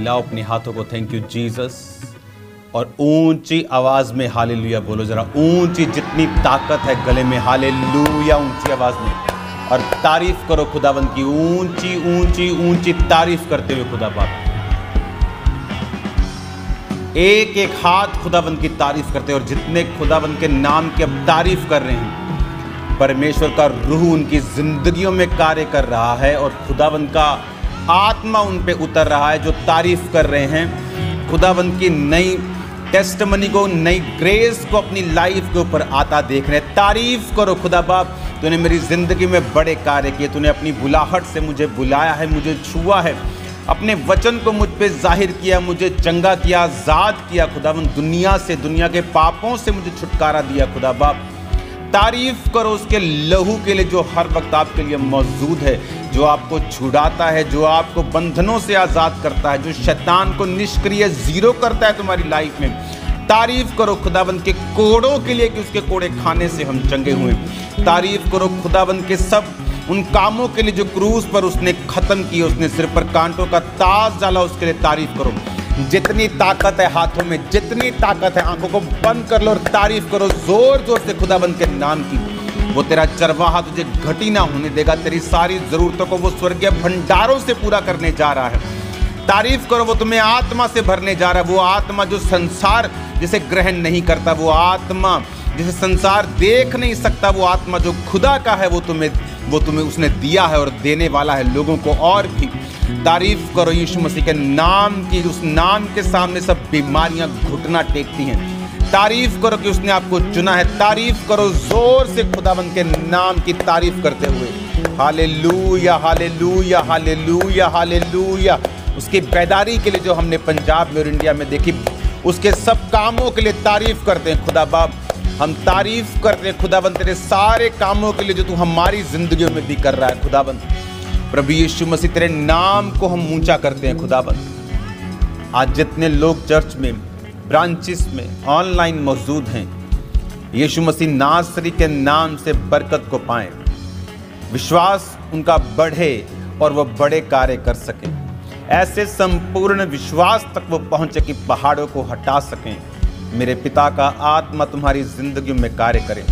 फैलाओ अपने हाथों को, थैंक यू जीसस, और ऊंची आवाज में हालेलुया बोलो जरा, ऊंची जितनी ताकत है गले में, हालेलुया ऊंची आवाज में, और तारीफ करो खुदाबंद की, ऊंची ऊंची ऊंची तारीफ करते हुए खुदा बाप, एक एक हाथ खुदाबंद की तारीफ करते हैं। और जितने खुदाबंद के नाम की अब तारीफ कर रहे हैं, परमेश्वर का रूह उनकी जिंदगियों में कार्य कर रहा है और खुदाबंद का आत्मा उन पे उतर रहा है, जो तारीफ कर रहे हैं खुदाबंद की नई टेस्टमनी को, नई ग्रेस को अपनी लाइफ के ऊपर आता देख रहे हैं। तारीफ करो खुदा बाप, तूने मेरी जिंदगी में बड़े कार्य किए, तूने अपनी बुलाहट से मुझे बुलाया है, मुझे छुआ है, अपने वचन को मुझ पे जाहिर किया, मुझे चंगा किया, आजाद किया खुदाबंद, दुनिया से, दुनिया के पापों से मुझे छुटकारा दिया खुदा बाप। तारीफ करो उसके लहू के लिए जो हर वक्त आपके लिए मौजूद है, जो आपको छुड़ाता है, जो आपको बंधनों से आज़ाद करता है, जो शैतान को निष्क्रिय जीरो करता है तुम्हारी लाइफ में। तारीफ करो खुदाबंद के कोड़ों के लिए कि उसके कोड़े खाने से हम चंगे हुए। तारीफ करो खुदाबंद के सब उन कामों के लिए जो क्रूस पर उसने खत्म किए, उसने सिर पर कांटों का ताज डाला, उसके लिए तारीफ करो। जितनी ताकत है हाथों में, जितनी ताकत है, आंखों को बंद कर लो और तारीफ करो जोर जोर से खुदाबंद के नाम की। वो तेरा चरवाहा तुझे घटी ना होने देगा, तेरी सारी जरूरतों को वो स्वर्गीय भंडारों से पूरा करने जा रहा है। तारीफ करो, वो तुम्हें आत्मा से भरने जा रहा है, वो आत्मा जो संसार जिसे ग्रहण नहीं करता, वो आत्मा जिसे संसार देख नहीं सकता, वो आत्मा जो खुदा का है, वो तुम्हें उसने दिया है और देने वाला है लोगों को और भी। तारीफ करो यीशु मसीह के नाम की, उस नाम के सामने सब बीमारियां घुटना टेकती हैं। तारीफ करो कि उसने आपको चुना है। तारीफ करो जोर से खुदाबंद के नाम की तारीफ करते हुए, हालेलुया हालेलुया हालेलुया हालेलुया। उसकी बेदारी के लिए जो हमने पंजाब में और इंडिया में देखी, उसके सब कामों के लिए तारीफ करते हैं खुदा बाप। हम तारीफ करते हैं खुदाबंद तेरे सारे कामों के लिए जो तू हमारी जिंदगियों में भी कर रहा है खुदाबंद। प्रभु यीशु मसीह तेरे नाम को हम ऊंचा करते हैं खुदाबंद। आज जितने लोग चर्च में, ब्रांचेस में, ऑनलाइन मौजूद हैं, यीशु मसीह नासरी के नाम से बरकत को पाएं, विश्वास उनका बढ़े और वो बड़े कार्य कर सकें। ऐसे संपूर्ण विश्वास तक वो पहुंचे कि पहाड़ों को हटा सकें। मेरे पिता का आत्मा तुम्हारी जिंदगी में कार्य करे,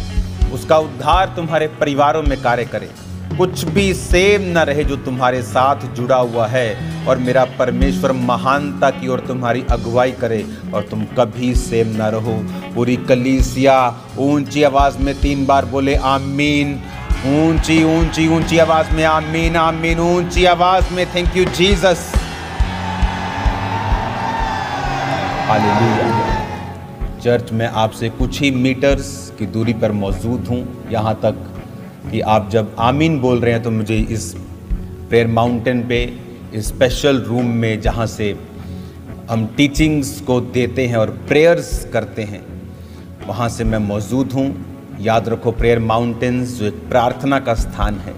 उसका उद्धार तुम्हारे परिवारों में कार्य करे, कुछ भी सेम न रहे जो तुम्हारे साथ जुड़ा हुआ है, और मेरा परमेश्वर महानता की ओर तुम्हारी अगुवाई करे और तुम कभी सेम न रहो। पूरी कलीसिया ऊंची आवाज में 3 बार बोले आमीन। ऊंची ऊंची ऊंची आवाज में आमीन आमीन, ऊंची आवाज में thank you Jesus, hallelujah. Church में आपसे कुछ ही मीटर्स की दूरी पर मौजूद हूँ, यहाँ तक कि आप जब आमीन बोल रहे हैं तो मुझे इस प्रेयर माउंटेन पे, इस स्पेशल रूम में जहाँ से हम टीचिंग्स को देते हैं और प्रेयर्स करते हैं, वहाँ से मैं मौजूद हूँ। याद रखो, प्रेयर माउंटेन्स जो एक प्रार्थना का स्थान है,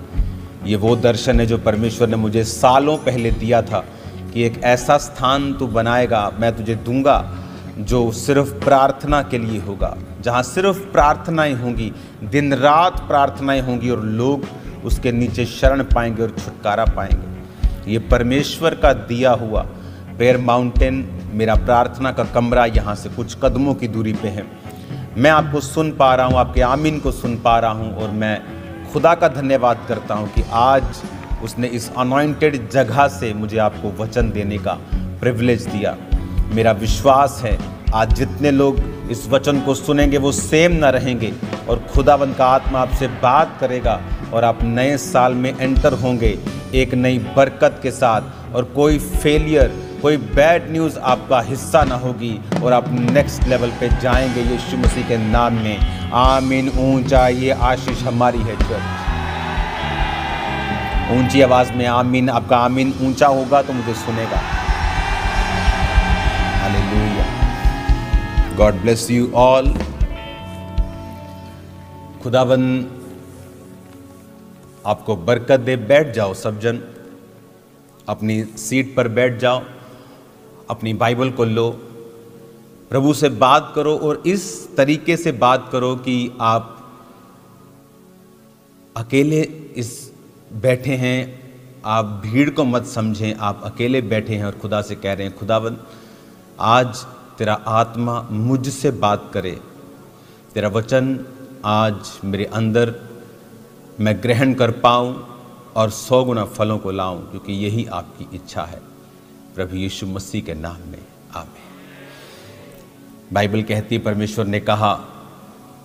ये वो दर्शन है जो परमेश्वर ने मुझे सालों पहले दिया था कि एक ऐसा स्थान तू बनाएगा, मैं तुझे दूंगा जो सिर्फ प्रार्थना के लिए होगा, जहाँ सिर्फ प्रार्थनाएं होंगी, दिन रात प्रार्थनाएं होंगी और लोग उसके नीचे शरण पाएंगे और छुटकारा पाएंगे। ये परमेश्वर का दिया हुआ प्रेयर माउंटेन, मेरा प्रार्थना का कमरा यहाँ से कुछ कदमों की दूरी पे है। मैं आपको सुन पा रहा हूँ, आपके आमीन को सुन पा रहा हूँ, और मैं खुदा का धन्यवाद करता हूँ कि आज उसने इस अनॉइंटेड जगह से मुझे आपको वचन देने का प्रिविलेज दिया। मेरा विश्वास है आज जितने लोग इस वचन को सुनेंगे वो सेम न रहेंगे, और खुदावंद का आत्मा आपसे बात करेगा और आप नए साल में एंटर होंगे एक नई बरकत के साथ, और कोई फेलियर, कोई बैड न्यूज़ आपका हिस्सा ना होगी, और आप नेक्स्ट लेवल पे जाएंगे यीशु मसीह के नाम में। आमीन। ऊंचा ये आशीष हमारी है चर्च। ऊंची आवाज में आमीन। आपका आमीन ऊंचा होगा तो मुझे सुनेगा। Hallelujah. God bless you all. खुदावन आपको बरकत दे। बैठ जाओ सब जन, अपनी सीट पर बैठ जाओ, अपनी बाइबल को लो, प्रभु से बात करो, और इस तरीके से बात करो कि आप अकेले इस बैठे हैं आप भीड़ को मत समझें, आप अकेले बैठे हैं और खुदा से कह रहे हैं, खुदावन आज तेरा आत्मा मुझसे बात करे, तेरा वचन आज मेरे अंदर मैं ग्रहण कर पाऊं और 100 गुना फलों को लाऊं, क्योंकि यही आपकी इच्छा है। प्रभु यीशु मसीह के नाम में आमीन। बाइबल कहती है, परमेश्वर ने कहा,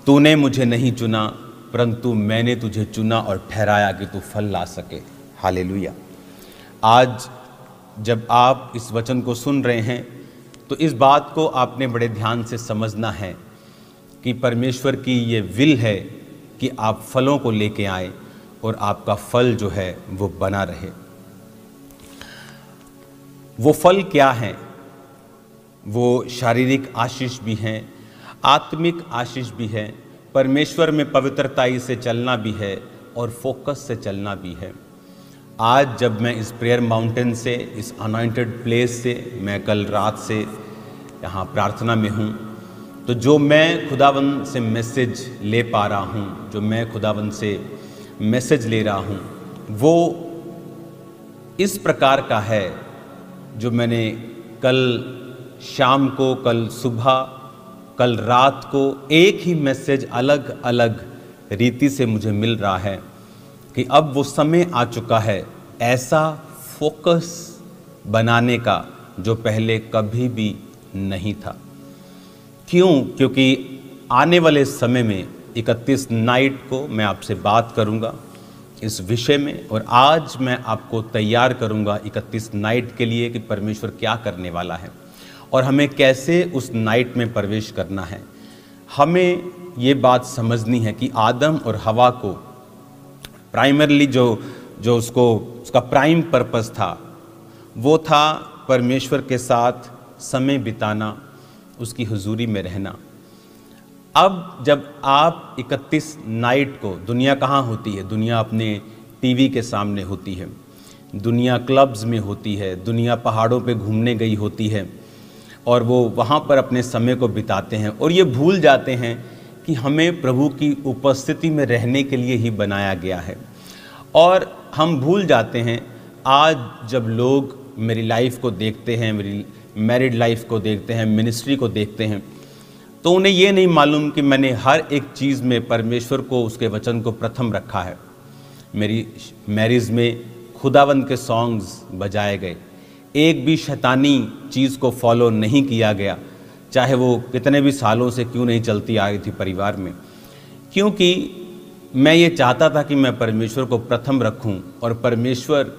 तूने मुझे नहीं चुना परंतु मैंने तुझे चुना और ठहराया कि तू फल ला सके। हालेलुया। आज जब आप इस वचन को सुन रहे हैं तो इस बात को आपने बड़े ध्यान से समझना है कि परमेश्वर की ये विल है कि आप फलों को लेके आए और आपका फल जो है वो बना रहे। वो फल क्या हैं? वो शारीरिक आशीष भी हैं, आत्मिक आशीष भी है, परमेश्वर में पवित्रताई से चलना भी है और फोकस से चलना भी है। आज जब मैं इस प्रेयर माउंटेन से, इस अनॉइंटेड प्लेस से, मैं कल रात से यहाँ प्रार्थना में हूँ, तो जो मैं खुदावन से मैसेज ले पा रहा हूँ, जो मैं खुदावन से मैसेज ले रहा हूँ, वो इस प्रकार का है जो मैंने कल शाम को, कल सुबह, कल रात को एक ही मैसेज अलग अलग रीति से मुझे मिल रहा है कि अब वो समय आ चुका है ऐसा फोकस बनाने का जो पहले कभी भी नहीं था। क्यों? क्योंकि आने वाले समय में 31 नाइट को मैं आपसे बात करूंगा इस विषय में, और आज मैं आपको तैयार करूंगा 31 नाइट के लिए कि परमेश्वर क्या करने वाला है और हमें कैसे उस नाइट में प्रवेश करना है। हमें ये बात समझनी है कि आदम और हवा को प्राइमरली जो उसका प्राइम पर्पस था वो था परमेश्वर के साथ समय बिताना, उसकी हुजूरी में रहना। अब जब आप 31 नाइट को, दुनिया कहाँ होती है? दुनिया अपने टीवी के सामने होती है, दुनिया क्लब्स में होती है, दुनिया पहाड़ों पे घूमने गई होती है और वो वहाँ पर अपने समय को बिताते हैं और ये भूल जाते हैं कि हमें प्रभु की उपस्थिति में रहने के लिए ही बनाया गया है। और हम भूल जाते हैं, आज जब लोग मेरी लाइफ को देखते हैं, मेरी मैरिड लाइफ को देखते हैं, मिनिस्ट्री को देखते हैं, तो उन्हें ये नहीं मालूम कि मैंने हर एक चीज़ में परमेश्वर को, उसके वचन को प्रथम रखा है। मेरी मैरिज में खुदावंद के सॉन्ग्स बजाए गए, एक भी शैतानी चीज़ को फॉलो नहीं किया गया, चाहे वो कितने भी सालों से क्यों नहीं चलती आ रही थी परिवार में, क्योंकि मैं ये चाहता था कि मैं परमेश्वर को प्रथम रखूं और परमेश्वर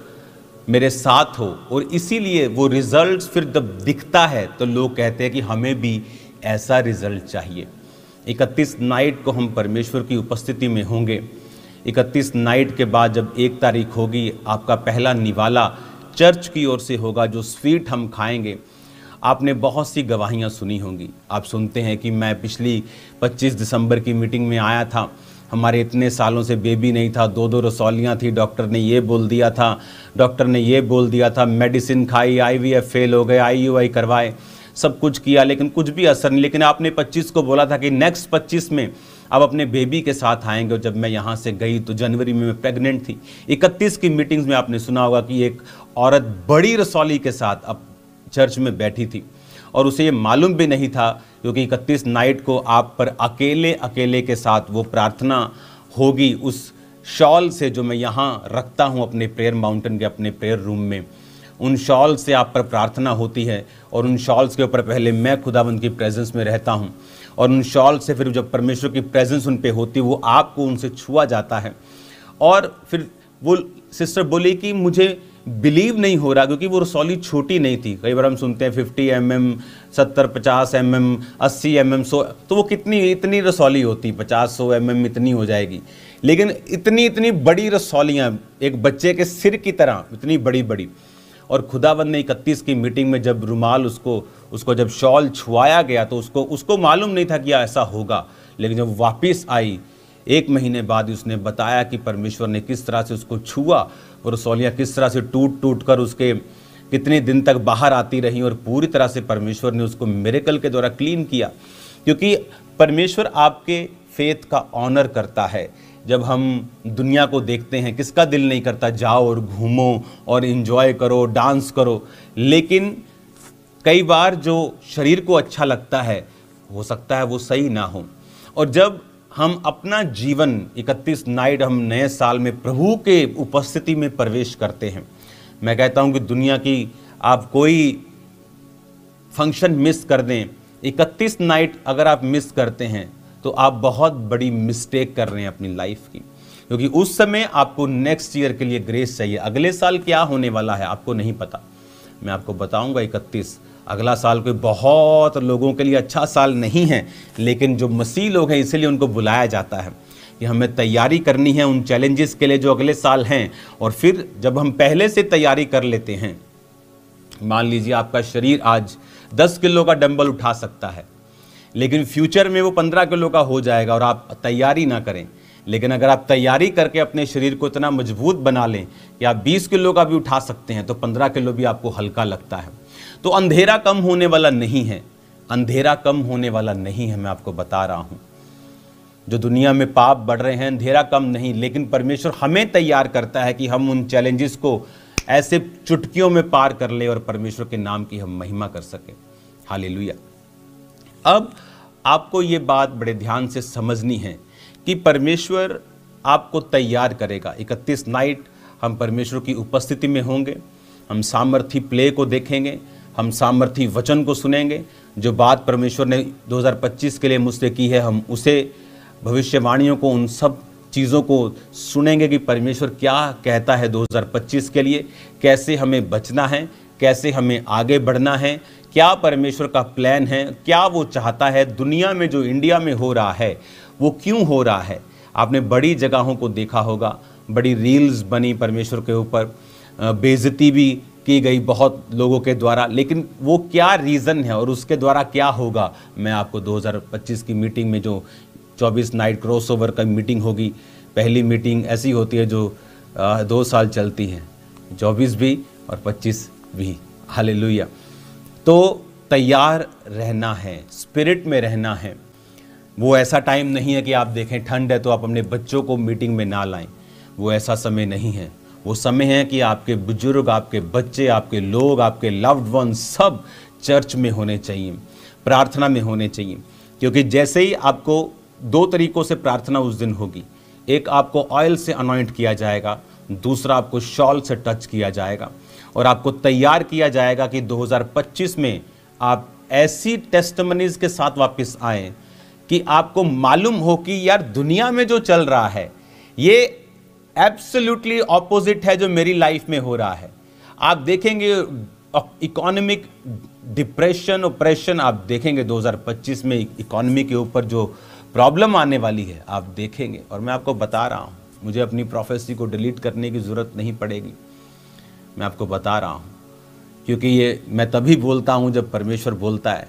मेरे साथ हो। और इसीलिए वो रिजल्ट्स फिर जब दिखता है तो लोग कहते हैं कि हमें भी ऐसा रिजल्ट चाहिए। 31 नाइट को हम परमेश्वर की उपस्थिति में होंगे। 31 नाइट के बाद जब 1 तारीख होगी, आपका पहला निवाला चर्च की ओर से होगा, जो स्वीट हम खाएंगे। आपने बहुत सी गवाहियाँ सुनी होंगी। आप सुनते हैं कि मैं पिछली 25 दिसंबर की मीटिंग में आया था, हमारे इतने सालों से बेबी नहीं था, 2 रसौलियाँ थी, डॉक्टर ने ये बोल दिया था, डॉक्टर ने ये बोल दिया था, मेडिसिन खाई, IVF फेल हो गए, IUI करवाए, सब कुछ किया लेकिन कुछ भी असर नहीं। लेकिन आपने 25 को बोला था कि नेक्स्ट 25 में आप अपने बेबी के साथ आएंगे। और जब मैं यहाँ से गई तो जनवरी में मैं प्रेग्नेंट थी। 31 की मीटिंग्स में आपने सुना होगा कि एक औरत बड़ी रसौली के साथ अब चर्च में बैठी थी और उसे ये मालूम भी नहीं था, क्योंकि 31 नाइट को आप पर अकेले अकेले के साथ वो प्रार्थना होगी उस शॉल से जो मैं यहाँ रखता हूँ अपने प्रेयर माउंटेन के, अपने प्रेयर रूम में। उन शॉल से आप पर प्रार्थना होती है और उन शॉल्स के ऊपर पहले मैं खुदावंद की प्रेजेंस में रहता हूँ और उन शॉल से फिर जब परमेश्वर की प्रेजेंस उन पे होती है, वो आपको उनसे छुआ जाता है। और फिर वो सिस्टर बोली कि मुझे बिलीव नहीं हो रहा, क्योंकि वो रसौली छोटी नहीं थी। कई बार हम सुनते हैं 50 mm, 70-50 mm, 80 mm, 100, तो वो इतनी रसौली होती, 50-100 mm इतनी हो जाएगी। लेकिन इतनी बड़ी रसौलियाँ एक बच्चे के सिर की तरह, इतनी बड़ी बड़ी। और खुदावंद ने 31 की मीटिंग में जब रुमाल उसको जब शॉल छुआया गया तो उसको मालूम नहीं था कि ऐसा होगा। लेकिन जब वापस आई 1 महीने बाद उसने बताया कि परमेश्वर ने किस तरह से उसको छुआ, और रसौलियाँ किस तरह से टूट कर उसके कितने दिन तक बाहर आती रहीं और पूरी तरह से परमेश्वर ने उसको मिरेकल के द्वारा क्लीन किया। क्योंकि परमेश्वर आपके फेथ का ऑनर करता है। जब हम दुनिया को देखते हैं, किसका दिल नहीं करता जाओ और घूमो और एंजॉय करो, डांस करो। लेकिन कई बार जो शरीर को अच्छा लगता है, हो सकता है वो सही ना हो। और जब हम अपना जीवन 31 नाइट हम नए साल में प्रभु के उपस्थिति में प्रवेश करते हैं, मैं कहता हूं कि दुनिया की आप कोई फंक्शन मिस कर दें, 31 नाइट अगर आप मिस करते हैं तो आप बहुत बड़ी मिस्टेक कर रहे हैं अपनी लाइफ की, क्योंकि उस समय आपको नेक्स्ट ईयर के लिए ग्रेस चाहिए। अगले साल क्या होने वाला है आपको नहीं पता, मैं आपको बताऊंगा 31। अगला साल कोई बहुत लोगों के लिए अच्छा साल नहीं है, लेकिन जो मसीह लोग हैं इसीलिए उनको बुलाया जाता है कि हमें तैयारी करनी है उन चैलेंजेस के लिए जो अगले साल हैं। और फिर जब हम पहले से तैयारी कर लेते हैं, मान लीजिए आपका शरीर आज 10 किलो का डंबल उठा सकता है, लेकिन फ्यूचर में वो 15 किलो का हो जाएगा और आप तैयारी ना करें। लेकिन अगर आप तैयारी करके अपने शरीर को इतना मजबूत बना लें कि आप 20 किलो का भी उठा सकते हैं, तो 15 किलो भी आपको हल्का लगता है। तो अंधेरा कम होने वाला नहीं है, अंधेरा कम होने वाला नहीं है, मैं आपको बता रहा हूँ। जो दुनिया में पाप बढ़ रहे हैं, अंधेरा कम नहीं, लेकिन परमेश्वर हमें तैयार करता है कि हम उन चैलेंजेस को ऐसे चुटकियों में पार कर ले और परमेश्वर के नाम की हम महिमा कर सकें। हालेलुया। अब आपको ये बात बड़े ध्यान से समझनी है कि परमेश्वर आपको तैयार करेगा। 31 नाइट हम परमेश्वर की उपस्थिति में होंगे, हम सामर्थी प्ले को देखेंगे, हम सामर्थी वचन को सुनेंगे। जो बात परमेश्वर ने 2025 के लिए मुझसे की है, हम उसे भविष्यवाणियों को, उन सब चीज़ों को सुनेंगे कि परमेश्वर क्या कहता है 2025 के लिए, कैसे हमें बचना है, कैसे हमें आगे बढ़ना है, क्या परमेश्वर का प्लान है, क्या वो चाहता है। दुनिया में जो इंडिया में हो रहा है वो क्यों हो रहा है। आपने बड़ी जगहों को देखा होगा, बड़ी रील्स बनी परमेश्वर के ऊपर, बेइज्जती भी की गई बहुत लोगों के द्वारा, लेकिन वो क्या रीज़न है और उसके द्वारा क्या होगा, मैं आपको 2025 की मीटिंग में जो 24 नाइट क्रॉसओवर का मीटिंग होगी, पहली मीटिंग ऐसी होती है जो 2 साल चलती है, 24 भी और 25 भी। हालेलुया। तो तैयार रहना है, स्पिरिट में रहना है। वो ऐसा टाइम नहीं है कि आप देखें ठंड है तो आप अपने बच्चों को मीटिंग में ना लाएं, वो ऐसा समय नहीं है। वो समय है कि आपके बुजुर्ग, आपके बच्चे, आपके लोग, आपके लव्ड वन सब चर्च में होने चाहिए, प्रार्थना में होने चाहिए। क्योंकि जैसे ही आपको 2 तरीकों से प्रार्थना उस दिन होगी, एक आपको ऑयल से अनॉइंट किया जाएगा, दूसरा आपको शॉल से टच किया जाएगा और आपको तैयार किया जाएगा कि 2025 में आप ऐसी टेस्टिमनीज के साथ वापस आएँ कि आपको मालूम हो कि यार दुनिया में जो चल रहा है ये एब्सोल्युटली ऑपोजिट है जो मेरी लाइफ में हो रहा है। आप देखेंगे इकोनॉमिक डिप्रेशन, ऑपरेशन आप देखेंगे 2025 में इकोनॉमी के ऊपर जो प्रॉब्लम आने वाली है आप देखेंगे। और मैं आपको बता रहा हूँ, मुझे अपनी प्रोफेसी को डिलीट करने की ज़रूरत नहीं पड़ेगी, मैं आपको बता रहा हूँ, क्योंकि ये मैं तभी बोलता हूँ जब परमेश्वर बोलता है।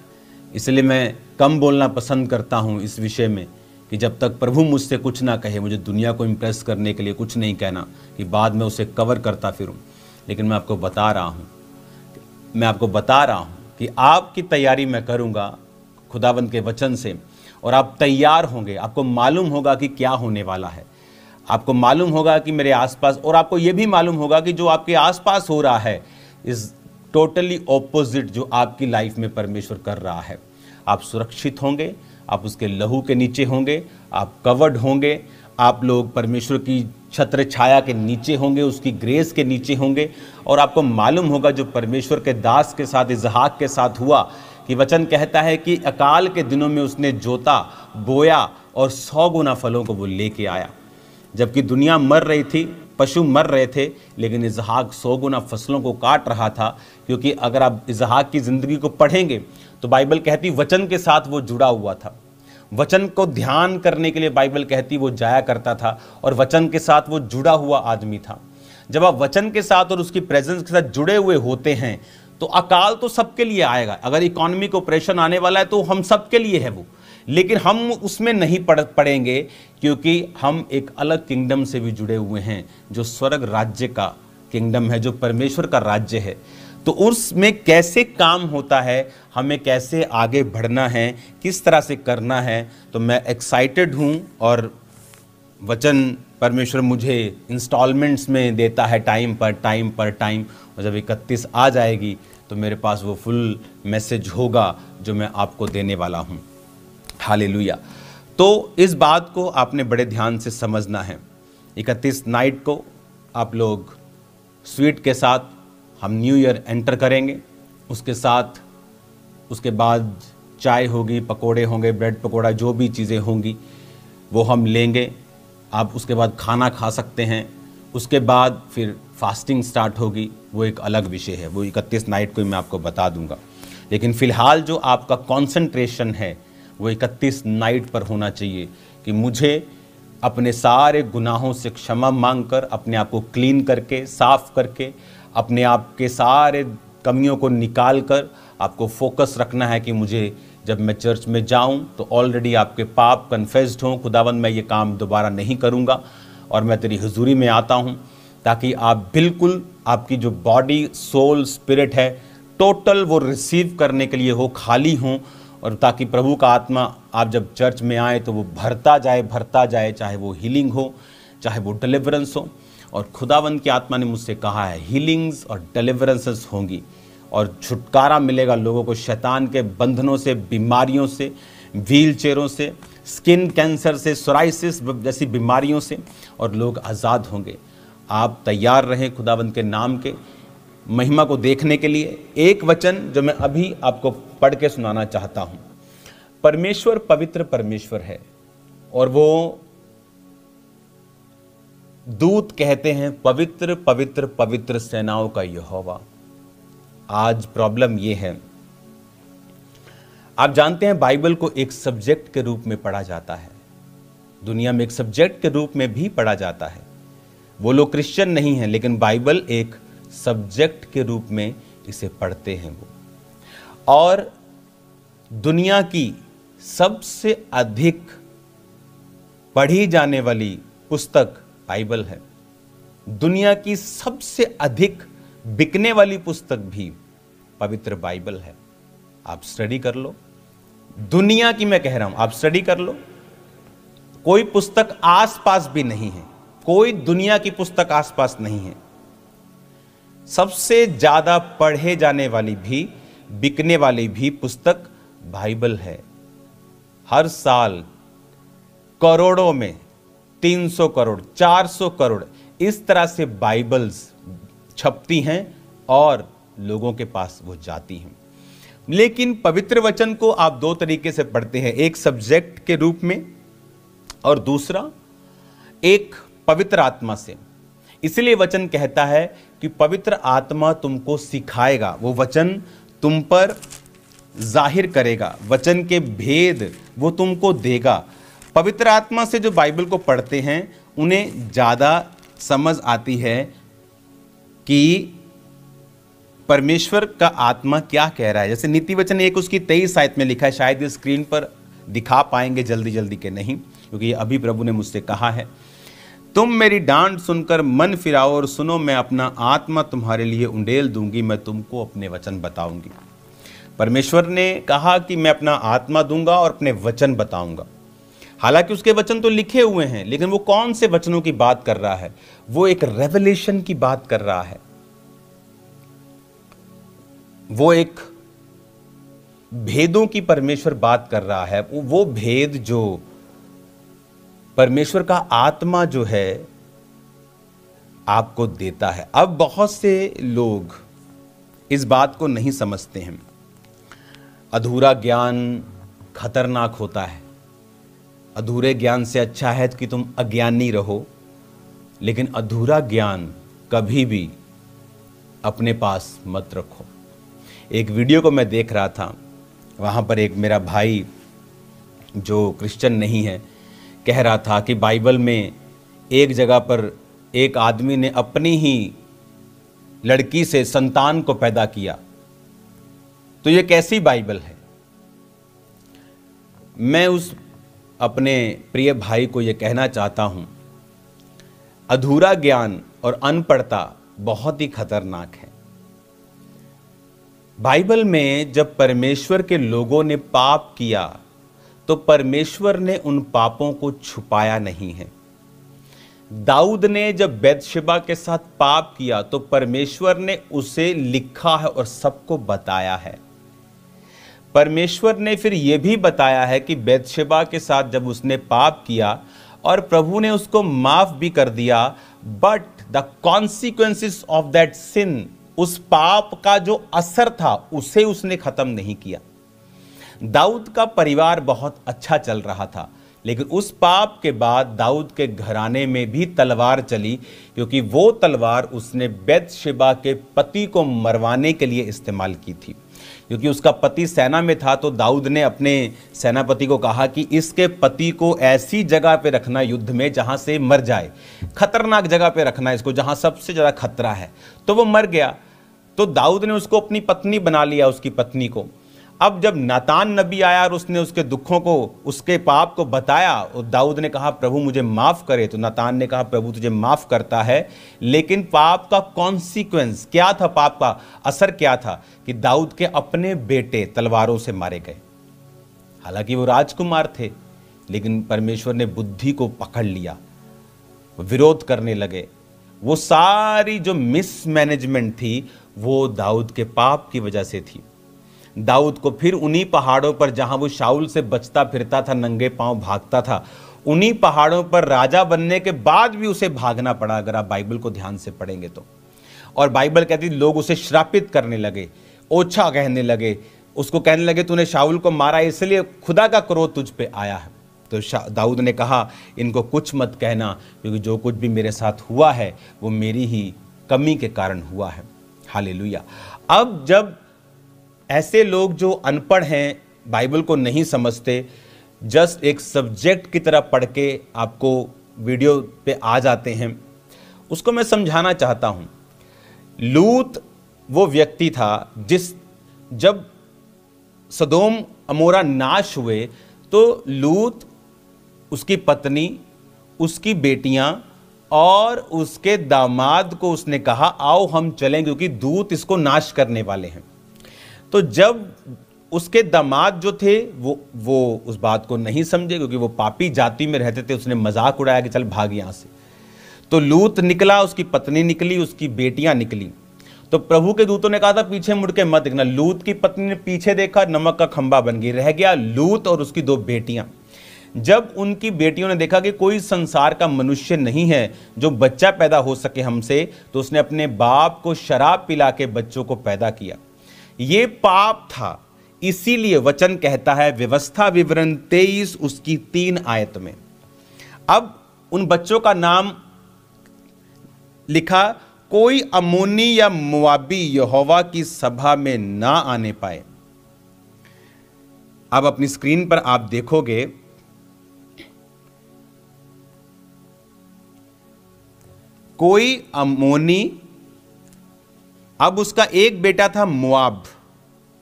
इसलिए मैं कम बोलना पसंद करता हूँ इस विषय में कि जब तक प्रभु मुझसे कुछ ना कहे, मुझे दुनिया को इम्प्रेस करने के लिए कुछ नहीं कहना कि बाद में उसे कवर करता फिरूँ। लेकिन मैं आपको बता रहा हूँ कि आपकी तैयारी मैं करूँगा खुदावंद के वचन से, और आप तैयार होंगे। आपको मालूम होगा कि क्या होने वाला है, आपको मालूम होगा कि मेरे आसपास, और आपको ये भी मालूम होगा कि जो आपके आसपास हो रहा है इस टोटली ऑपोजिट जो आपकी लाइफ में परमेश्वर कर रहा है। आप सुरक्षित होंगे, आप उसके लहू के नीचे होंगे, आप कवर्ड होंगे, आप लोग परमेश्वर की छत्र छाया के नीचे होंगे, उसकी ग्रेस के नीचे होंगे। और आपको मालूम होगा जो परमेश्वर के दास के साथ, इसहाक के साथ हुआ, कि वचन कहता है कि अकाल के दिनों में उसने जोता, बोया और 100 गुना फलों को वो लेके आया। जबकि दुनिया मर रही थी, पशु मर रहे थे, लेकिन इसहाक 100 गुना फसलों को काट रहा था। क्योंकि अगर आप इसहाक की ज़िंदगी को पढ़ेंगे तो बाइबल कहती वचन के साथ वो जुड़ा हुआ था। वचन को ध्यान करने के लिए बाइबल कहती वो जाया करता था और वचन के साथ वो जुड़ा हुआ आदमी था। जब आप वचन के साथ और उसकी प्रेजेंस के साथ जुड़े हुए होते हैं तो अकाल तो सबके लिए आएगा। अगर इकोनॉमिक ऑपरेशन आने वाला है तो हम सबके लिए है वो, लेकिन हम उसमें नहीं पड़ेंगे क्योंकि हम एक अलग किंगडम से भी जुड़े हुए हैं जो स्वर्ग राज्य का किंगडम है, जो परमेश्वर का राज्य है। तो उसमें कैसे काम होता है, हमें कैसे आगे बढ़ना है, किस तरह से करना है, तो मैं एक्साइटेड हूँ और वचन परमेश्वर मुझे इंस्टॉलमेंट्स में देता है, टाइम पर टाइम, और जब 31 आ जाएगी तो मेरे पास वो फुल मैसेज होगा जो मैं आपको देने वाला हूँ। हालेलुया। तो इस बात को आपने बड़े ध्यान से समझना है। 31 नाइट को आप लोग स्वीट के साथ हम न्यू ईयर एंटर करेंगे। उसके बाद चाय होगी, पकोड़े होंगे, ब्रेड पकोड़ा, जो भी चीज़ें होंगी वो हम लेंगे। आप उसके बाद खाना खा सकते हैं। उसके बाद फिर फास्टिंग स्टार्ट होगी, वो एक अलग विषय है, वो 31 नाइट को मैं आपको बता दूंगा। लेकिन फ़िलहाल जो आपका कंसंट्रेशन है वो 31 नाइट पर होना चाहिए कि मुझे अपने सारे गुनाहों से क्षमा मांगकर, अपने आप को क्लीन करके, साफ करके, अपने आप के सारे कमियों को निकाल कर आपको फोकस रखना है कि मुझे जब मैं चर्च में जाऊं तो ऑलरेडी आपके पाप कन्फेस्ड हों। खुदावंद, मैं ये काम दोबारा नहीं करूंगा और मैं तेरी हुजूरी में आता हूं, ताकि आप बिल्कुल आपकी जो बॉडी, सोल, स्पिरिट है, टोटल वो रिसीव करने के लिए हो, खाली हों, और ताकि प्रभु का आत्मा आप जब चर्च में आए तो वो भरता जाए, चाहे वो हीलिंग हो, चाहे वो डिलीवरेंस हो। और खुदावंद की आत्मा ने मुझसे कहा है हीलिंग्स और डिलीवरेंसेस होंगी और छुटकारा मिलेगा लोगों को शैतान के बंधनों से, बीमारियों से, व्हील चेयरों से, स्किन कैंसर से, सोराइसिस जैसी बीमारियों से, और लोग आज़ाद होंगे। आप तैयार रहें खुदावंद के नाम के महिमा को देखने के लिए। एक वचन जो मैं अभी आपको पढ़ के सुनाना चाहता हूं। परमेश्वर पवित्र परमेश्वर है और वो दूत कहते हैं पवित्र पवित्र पवित्र सेनाओं का यहोवा। आज प्रॉब्लम ये है, आप जानते हैं बाइबल को एक सब्जेक्ट के रूप में पढ़ा जाता है, दुनिया में एक सब्जेक्ट के रूप में भी पढ़ा जाता है। वो लोग क्रिश्चियन नहीं हैं, लेकिन बाइबल एक सब्जेक्ट के रूप में इसे पढ़ते हैं वो। और दुनिया की सबसे अधिक पढ़ी जाने वाली पुस्तक बाइबल है। दुनिया की सबसे अधिक बिकने वाली पुस्तक भी पवित्र बाइबल है। आप स्टडी कर लो, दुनिया की मैं कह रहा हूं, आप स्टडी कर लो। कोई पुस्तक आसपास भी नहीं है, कोई दुनिया की पुस्तक आसपास नहीं है। सबसे ज्यादा पढ़े जाने वाली भी, बिकने वाली भी पुस्तक बाइबल है। हर साल करोड़ों में 300 करोड़, 400 करोड़ इस तरह से बाइबल्स छपती हैं और लोगों के पास वो जाती हैं। लेकिन पवित्र वचन को आप दो तरीके से पढ़ते हैं, एक सब्जेक्ट के रूप में और दूसरा एक पवित्र आत्मा से। इसलिए वचन कहता है कि पवित्र आत्मा तुमको सिखाएगा, वो वचन तुम पर जाहिर करेगा, वचन के भेद वो तुमको देगा। पवित्र आत्मा से जो बाइबल को पढ़ते हैं उन्हें ज़्यादा समझ आती है कि परमेश्वर का आत्मा क्या कह रहा है। जैसे नीति वचन 1 उसकी 23 आयत में लिखा है, शायद इस स्क्रीन पर दिखा पाएंगे जल्दी जल्दी के नहीं, क्योंकि ये अभी प्रभु ने मुझसे कहा है, तुम मेरी डांट सुनकर मन फिराओ और सुनो, मैं अपना आत्मा तुम्हारे लिए उंडेल दूंगी, मैं तुमको अपने वचन बताऊंगी। परमेश्वर ने कहा कि मैं अपना आत्मा दूंगा और अपने वचन बताऊंगा। हालांकि उसके वचन तो लिखे हुए हैं, लेकिन वो कौन से वचनों की बात कर रहा है? वो एक रेवलेशन की बात कर रहा है। वो एक भेदों की परमेश्वर बात कर रहा है। वो भेद जो परमेश्वर का आत्मा जो है आपको देता है। अब बहुत से लोग इस बात को नहीं समझते हैं। अधूरा ज्ञान खतरनाक होता है। अधूरे ज्ञान से अच्छा है कि तुम अज्ञानी रहो, लेकिन अधूरा ज्ञान कभी भी अपने पास मत रखो। एक वीडियो को मैं देख रहा था, वहाँ पर एक मेरा भाई जो क्रिश्चियन नहीं है कह रहा था कि बाइबल में एक जगह पर एक आदमी ने अपनी ही लड़की से संतान को पैदा किया, तो ये कैसी बाइबल है? मैं उस अपने प्रिय भाई को ये कहना चाहता हूँ, अधूरा ज्ञान और अनपढ़ता बहुत ही खतरनाक है। बाइबल में जब परमेश्वर के लोगों ने पाप किया तो परमेश्वर ने उन पापों को छुपाया नहीं है। दाऊद ने जब बैतशेबा के साथ पाप किया तो परमेश्वर ने उसे लिखा है और सबको बताया है। परमेश्वर ने फिर यह भी बताया है कि बैतशेबा के साथ जब उसने पाप किया और प्रभु ने उसको माफ भी कर दिया, but the consequences of that sin, उस पाप का जो असर था उसे उसने खत्म नहीं किया। दाऊद का परिवार बहुत अच्छा चल रहा था, लेकिन उस पाप के बाद दाऊद के घराने में भी तलवार चली, क्योंकि वो तलवार उसने बैतशेबा के पति को मरवाने के लिए इस्तेमाल की थी। क्योंकि उसका पति सेना में था, तो दाऊद ने अपने सेनापति को कहा कि इसके पति को ऐसी जगह पे रखना युद्ध में जहां से मर जाए, खतरनाक जगह पे रखना इसको जहां सबसे ज़्यादा खतरा है। तो वो मर गया, तो दाऊद ने उसको अपनी पत्नी बना लिया, उसकी पत्नी को। अब जब नातान नबी आया और उसने उसके दुखों को, उसके पाप को बताया, और दाऊद ने कहा प्रभु मुझे माफ़ करे, तो नातान ने कहा प्रभु तुझे माफ़ करता है, लेकिन पाप का कॉन्सिक्वेंस क्या था, पाप का असर क्या था कि दाऊद के अपने बेटे तलवारों से मारे गए। हालांकि वो राजकुमार थे, लेकिन परमेश्वर ने बुद्धि को पकड़ लिया, विरोध करने लगे। वो सारी जो मिसमैनेजमेंट थी वो दाऊद के पाप की वजह से थी। दाऊद को फिर उन्हीं पहाड़ों पर जहां वो शाऊल से बचता फिरता था, नंगे पांव भागता था, उन्हीं पहाड़ों पर राजा बनने के बाद भी उसे भागना पड़ा, अगर आप बाइबल को ध्यान से पढ़ेंगे तो। और बाइबल कहती लोग उसे श्रापित करने लगे, ओछा कहने लगे, उसको कहने लगे तूने शाऊल को मारा इसलिए खुदा का क्रोध तुझ पे आया है। तो दाऊद ने कहा इनको कुछ मत कहना, क्योंकि जो कुछ भी मेरे साथ हुआ है वो मेरी ही कमी के कारण हुआ है। हालेलुया। अब जब ऐसे लोग जो अनपढ़ हैं, बाइबल को नहीं समझते, जस्ट एक सब्जेक्ट की तरह पढ़ के आपको वीडियो पे आ जाते हैं, उसको मैं समझाना चाहता हूं। लूत वो व्यक्ति था जब सदोम अमोरा नाश हुए तो लूत, उसकी पत्नी, उसकी बेटियां और उसके दामाद को उसने कहा आओ हम चलें, क्योंकि दूत इसको नाश करने वाले हैं। तो जब उसके दामाद जो थे वो उस बात को नहीं समझे, क्योंकि वो पापी जाति में रहते थे, उसने मजाक उड़ाया कि चल भाग यहां से। तो लूत निकला, उसकी पत्नी निकली, उसकी बेटियां निकली। तो प्रभु के दूतों ने कहा था पीछे मुड़ के मत देखना। लूत की पत्नी ने पीछे देखा, नमक का खंबा बन गई, रह गया लूत और उसकी 2 बेटियां। जब उनकी बेटियों ने देखा कि कोई संसार का मनुष्य नहीं है जो बच्चा पैदा हो सके हमसे, तो उसने अपने बाप को शराब पिला के बच्चों को पैदा किया। ये पाप था। इसीलिए वचन कहता है, व्यवस्था विवरण 23 उसकी 3 आयत में, अब उन बच्चों का नाम लिखा, कोई अम्मोनी या मोआबी यहोवा की सभा में ना आने पाए। अब अपनी स्क्रीन पर आप देखोगे, कोई अम्मोनी, अब उसका एक बेटा था मोआब,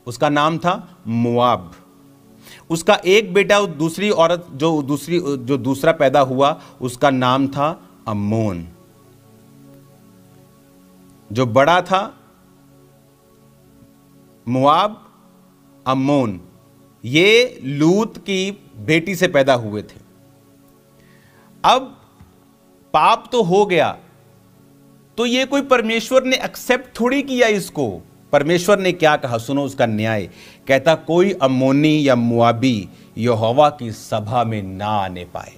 उसका नाम था मोआब। उसका एक बेटा, दूसरी औरत जो दूसरा पैदा हुआ, उसका नाम था अम्मोन। जो बड़ा था मोआब, अम्मोन, ये लूत की बेटी से पैदा हुए थे। अब पाप तो हो गया, तो ये कोई परमेश्वर ने एक्सेप्ट थोड़ी किया इसको। परमेश्वर ने क्या कहा, सुनो उसका न्याय। कहता कोई अम्मोनी या मुआबी यहोवा की सभा में ना आने पाए।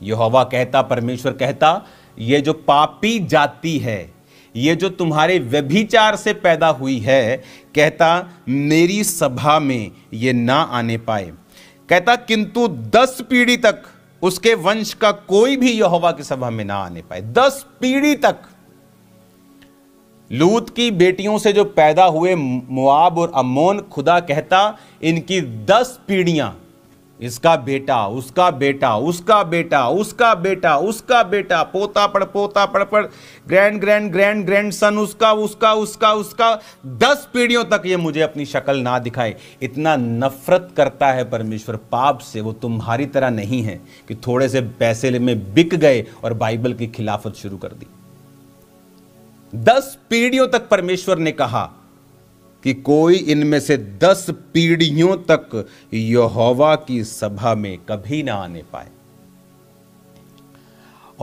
यहोवा कहता, परमेश्वर कहता, ये जो पापी जाति है, ये जो तुम्हारे व्यभिचार से पैदा हुई है, कहता मेरी सभा में ये ना आने पाए। कहता किंतु 10 पीढ़ी तक उसके वंश का कोई भी यहोवा की सभा में ना आने पाए। 10 पीढ़ी तक। लूत की बेटियों से जो पैदा हुए मोआब और अम्मोन, खुदा कहता इनकी 10 पीढ़ियां, इसका बेटा, उसका बेटा, उसका बेटा, उसका बेटा, उसका बेटा, पोता पड़, grand grand grand grand son, उसका 10 पीढ़ियों तक ये मुझे अपनी शक्ल ना दिखाए। इतना नफरत करता है परमेश्वर पाप से। वो तुम्हारी तरह नहीं है कि थोड़े से पैसे में बिक गए और बाइबल की खिलाफत शुरू कर दी। 10 पीढ़ियों तक परमेश्वर ने कहा कि कोई इनमें से 10 पीढ़ियों तक यहोवा की सभा में कभी ना आने पाए।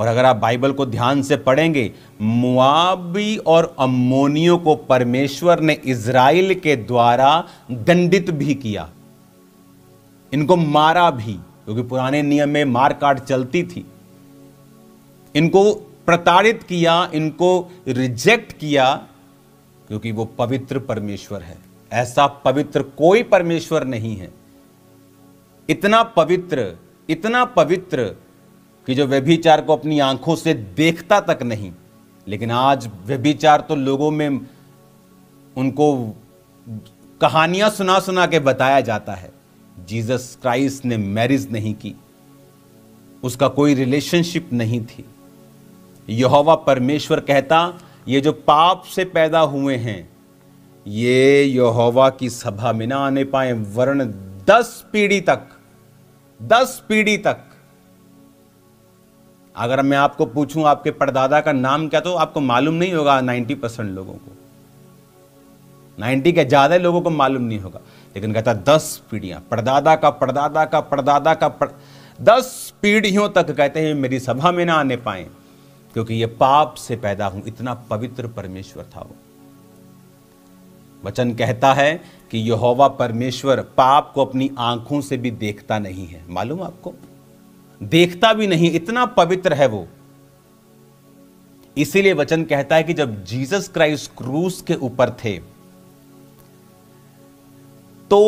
और अगर आप बाइबल को ध्यान से पढ़ेंगे, मोआबी और अम्मोनियों को परमेश्वर ने इज़राइल के द्वारा दंडित भी किया, इनको मारा भी, क्योंकि पुराने नियम में मार काट चलती थी। इनको प्रताड़ित किया, इनको रिजेक्ट किया, क्योंकि वो पवित्र परमेश्वर है। ऐसा पवित्र कोई परमेश्वर नहीं है, इतना पवित्र कि जो व्यभिचार को अपनी आंखों से देखता तक नहीं। लेकिन आज व्यभिचार तो लोगों में उनको कहानियां सुना सुना के बताया जाता है। जीसस क्राइस्ट ने मैरिज नहीं की, उसका कोई रिलेशनशिप नहीं थी। यहोवा परमेश्वर कहता, ये जो पाप से पैदा हुए हैं ये यहोवा की सभा में ना आने पाए, वरन 10 पीढ़ी तक। अगर मैं आपको पूछूं आपके परदादा का नाम क्या, तो आपको मालूम नहीं होगा। 90% लोगों को, 90 के ज्यादा लोगों को मालूम नहीं होगा। लेकिन कहता 10 पीढ़ियां, परदादा का 10 पीढ़ियों तक कहते हैं मेरी सभा में ना आने पाए, क्योंकि ये पाप से पैदा हूं। इतना पवित्र परमेश्वर था वो। वचन कहता है कि यहोवा परमेश्वर पाप को अपनी आंखों से भी देखता नहीं है। मालूम आपको, देखता भी नहीं, इतना पवित्र है वो। इसीलिए वचन कहता है कि जब जीसस क्राइस्ट क्रूस के ऊपर थे तो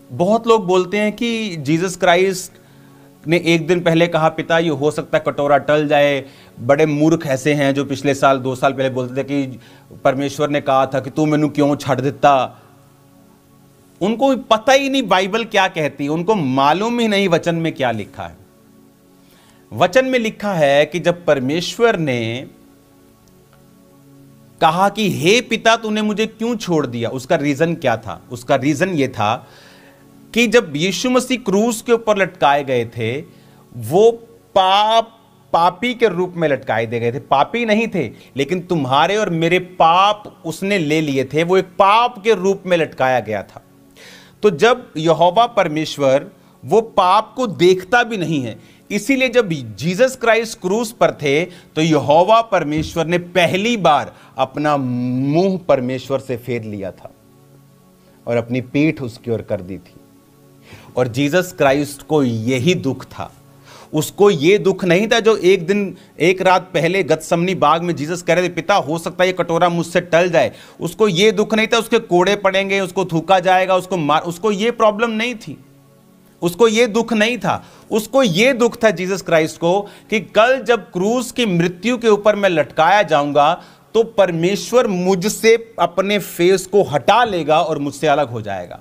बहुत लोग बोलते हैं कि जीसस क्राइस्ट ने एक दिन पहले कहा, पिता ये हो सकता है कटोरा टल जाए। बड़े मूर्ख ऐसे हैं जो पिछले साल 2 साल पहले बोलते थे कि परमेश्वर ने कहा था कि तू मैनू क्यों छड़ देता। उनको पता ही नहीं बाइबल क्या कहती है, उनको मालूम ही नहीं वचन में क्या लिखा है। वचन में लिखा है कि जब परमेश्वर ने कहा कि हे पिता तूने मुझे क्यों छोड़ दिया, उसका रीजन क्या था? उसका रीजन यह था कि जब यीशु मसीह क्रूस के ऊपर लटकाए गए थे, वो पापी के रूप में लटकाए दे गए थे। पापी नहीं थे, लेकिन तुम्हारे और मेरे पाप उसने ले लिए थे। वो एक पाप के रूप में लटकाया गया था। तो जब यहोवा परमेश्वर वो पाप को देखता भी नहीं है, इसीलिए जब जीसस क्राइस्ट क्रूस पर थे तो यहोवा परमेश्वर ने पहली बार अपना मुंह परमेश्वर से फेर लिया था और अपनी पीठ उसकी ओर कर दी थी। और जीसस क्राइस्ट को यही दुख था। उसको ये दुख नहीं था जो एक रात पहले गतसमनी बाग में जीसस कह रहे थे, पिता हो सकता है ये कटोरा मुझसे टल जाए। उसको ये दुख नहीं था उसके कोड़े पड़ेंगे, उसको थूका जाएगा, उसको ये प्रॉब्लम नहीं थी, उसको ये दुख नहीं था। उसको ये दुख था जीसस क्राइस्ट को कि कल जब क्रूस की मृत्यु के ऊपर मैं लटकाया जाऊंगा तो परमेश्वर मुझसे अपने फेस को हटा लेगा और मुझसे अलग हो जाएगा।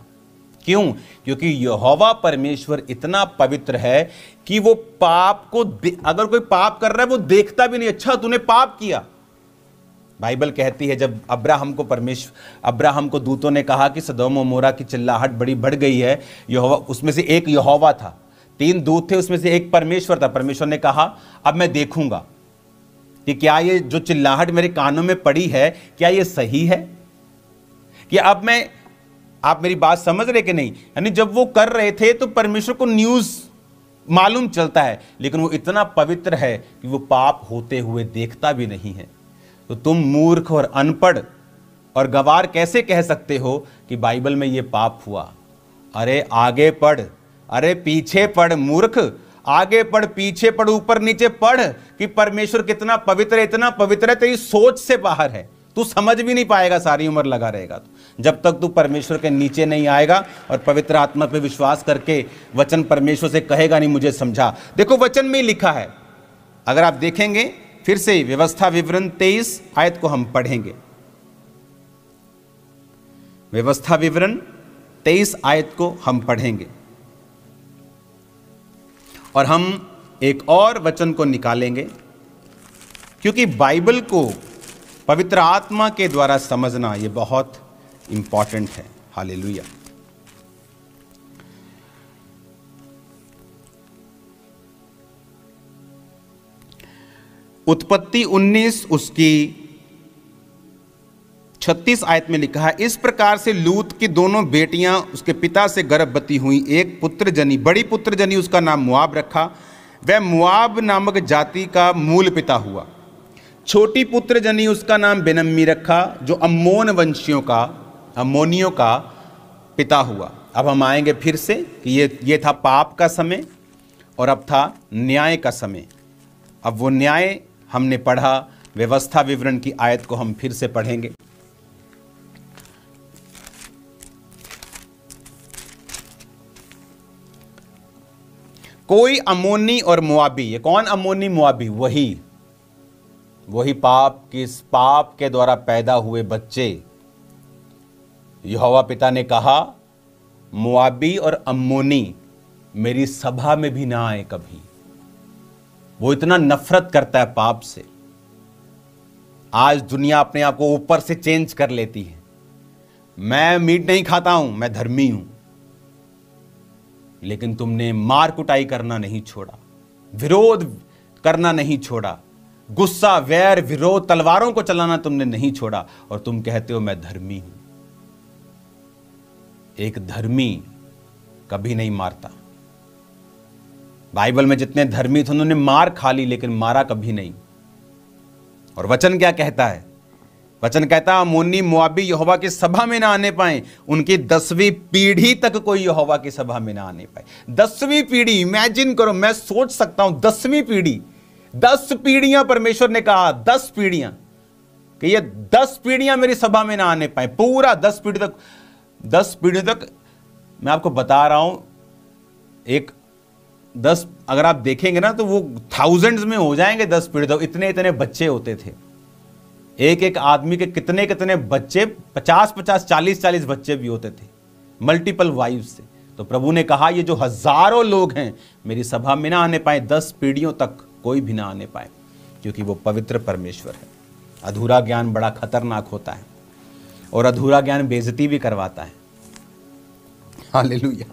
क्यों? क्योंकि यहोवा परमेश्वर इतना पवित्र है कि वो पाप को अगर कोई पाप कर रहा है वो देखता भी नहीं। अच्छा तूने पाप किया। बाइबल कहती है जब अब्राहम को दूतों ने कहा कि सदोम और मोरा की चिल्लाहट बड़ी बढ़ गई है, यहोवा, उसमें से एक यहोवा था, 3 दूत थे, उसमें से एक परमेश्वर था। परमेश्वर ने कहा अब मैं देखूंगा कि क्या ये जो चिल्लाहट मेरे कानों में पड़ी है क्या ये सही है, कि अब आप मेरी बात समझ रहे कि नहीं? यानी जब वो कर रहे थे तो परमेश्वर को न्यूज मालूम चलता है, लेकिन वो इतना पवित्र है कि वो पाप होते हुए देखता भी नहीं है। तो तुम मूर्ख और अनपढ़ और गवार कैसे कह सकते हो कि बाइबल में ये पाप हुआ? अरे आगे पढ़, अरे पीछे पढ़ मूर्ख, आगे पढ़, पीछे पढ़, ऊपर नीचे पढ़ कि परमेश्वर कितना पवित्र है। इतना पवित्र है तेरी सोच से बाहर है, तू समझ भी नहीं पाएगा, सारी उम्र लगा रहेगा तो जब तक तू परमेश्वर के नीचे नहीं आएगा और पवित्र आत्मा पे विश्वास करके वचन परमेश्वर से कहेगा नहीं मुझे समझा। देखो वचन में ही लिखा है, अगर आप देखेंगे फिर से व्यवस्था विवरण 23 आयत को हम पढ़ेंगे। व्यवस्था विवरण 23 आयत को हम पढ़ेंगे और हम एक और वचन को निकालेंगे, क्योंकि बाइबल को पवित्र आत्मा के द्वारा समझना यह बहुत इंपॉर्टेंट है। हालेलुया। उत्पत्ति 19 उसकी 36 आयत में लिखा है, इस प्रकार से लूत की दोनों बेटियां उसके पिता से गर्भवती हुई, एक पुत्र जनी, बड़ी पुत्र जनी उसका नाम मुआब रखा, वह मुआब नामक जाति का मूल पिता हुआ। छोटी पुत्र जनी उसका नाम बेनम्मी रखा, जो अम्मोनियों का पिता हुआ। अब हम आएंगे फिर से कि ये था पाप का समय और अब था न्याय का समय। अब वो न्याय हमने पढ़ा, व्यवस्था विवरण की आयत को हम फिर से पढ़ेंगे। कोई अम्मोनी और मुआबी, ये कौन अम्मोनी मुआबी? वही पाप के द्वारा पैदा हुए बच्चे। यहोवा पिता ने कहा मुआबी और अम्मोनी मेरी सभा में भी ना आए कभी। वो इतना नफरत करता है पाप से। आज दुनिया अपने आप को ऊपर से चेंज कर लेती है। मैं मीट नहीं खाता हूं, मैं धर्मी हूं। लेकिन तुमने मार कुटाई करना नहीं छोड़ा, विरोध करना नहीं छोड़ा, गुस्सा, वैर, विरोध, तलवारों को चलाना तुमने नहीं छोड़ा, और तुम कहते हो मैं धर्मी हूं। एक धर्मी कभी नहीं मारता। बाइबल में जितने धर्मी थे उन्होंने मार खा ली, लेकिन मारा कभी नहीं। और वचन क्या कहता है? वचन कहता है अम्मोनी मुआबी यहोवा की सभा में ना आने पाए, उनकी 10वीं पीढ़ी तक कोई यहोवा की सभा में ना आने पाए। 10वीं पीढ़ी, इमेजिन करो, मैं सोच सकता हूं 10वीं पीढ़ी, 10 पीढ़ियां परमेश्वर ने कहा, 10 पीढ़ियां, कि ये 10 पीढ़ियां मेरी सभा में ना आने पाए। पूरा 10 पीढ़ी तक मैं आपको बता रहा हूं। एक 10 अगर आप देखेंगे ना तो वो थाउजेंड्स में हो जाएंगे। 10 पीढ़ी तक इतने बच्चे होते थे। एक आदमी के कितने बच्चे, 50 40 बच्चे भी होते थे, मल्टीपल वाइफ्स से। तो प्रभु ने कहा ये जो हजारों लोग हैं मेरी सभा में ना आने पाए, 10 पीढ़ियों तक कोई भी ना आने पाए, क्योंकि वो पवित्र परमेश्वर है। अधूरा ज्ञान बड़ा खतरनाक होता है और अधूरा ज्ञान बेइज्जती भी करवाता है। हालेलुया।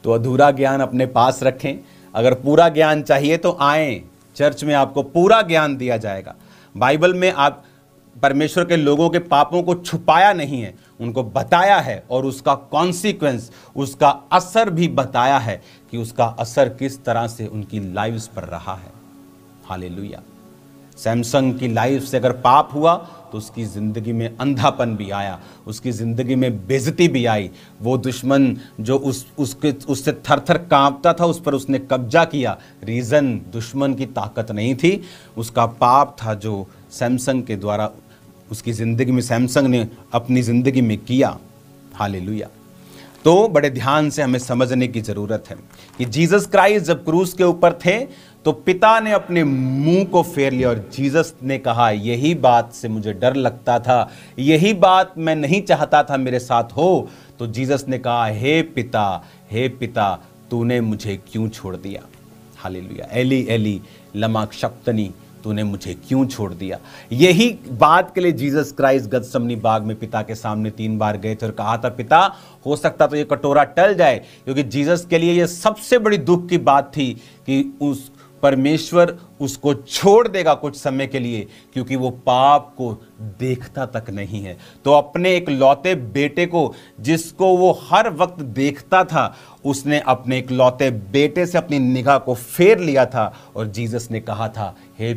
तो अधूरा ज्ञान अपने पास रखें। अगर पूरा ज्ञान चाहिए तो आएं चर्च में, आपको पूरा ज्ञान दिया जाएगा। बाइबल में आप परमेश्वर के लोगों के पापों को छुपाया नहीं है, उनको बताया है, और उसका कॉन्सिक्वेंस, उसका असर भी बताया है कि उसका असर किस तरह से उनकी लाइव्स पर रहा है। हालेलुया। सैमसंग की लाइफ से अगर पाप हुआ तो उसकी ज़िंदगी में अंधापन भी आया, उसकी ज़िंदगी में बेइज्जती भी आई। वो दुश्मन जो उससे थर-थर कांपता था, उस पर उसने कब्जा किया। रीज़न दुश्मन की ताकत नहीं थी, उसका पाप था जो सैमसंग के द्वारा उसकी ज़िंदगी में, सैमसंग ने अपनी ज़िंदगी में किया। हालेलुया। तो बड़े ध्यान से हमें समझने की ज़रूरत है कि जीसस क्राइस्ट जब क्रूस के ऊपर थे तो पिता ने अपने मुंह को फेर लिया और जीसस ने कहा यही बात से मुझे डर लगता था, यही बात मैं नहीं चाहता था मेरे साथ हो। तो जीसस ने कहा हे पिता तूने मुझे क्यों छोड़ दिया। हालेलुया। एली एली लमा शक्तनी, तूने मुझे क्यों छोड़ दिया। यही बात के लिए जीसस क्राइस्ट गतसमनी बाग में पिता के सामने 3 बार गए थे और कहा था पिता हो सकता तो ये कटोरा टल जाए, क्योंकि जीसस के लिए ये सबसे बड़ी दुख की बात थी कि उस परमेश्वर उसको छोड़ देगा कुछ समय के लिए, क्योंकि वो पाप को देखता तक नहीं है। तो अपने एक लौते बेटे को जिसको वो हर वक्त देखता था, उसने अपने एक लौते बेटे से अपनी निगाह को फेर लिया था और जीसस ने कहा था हे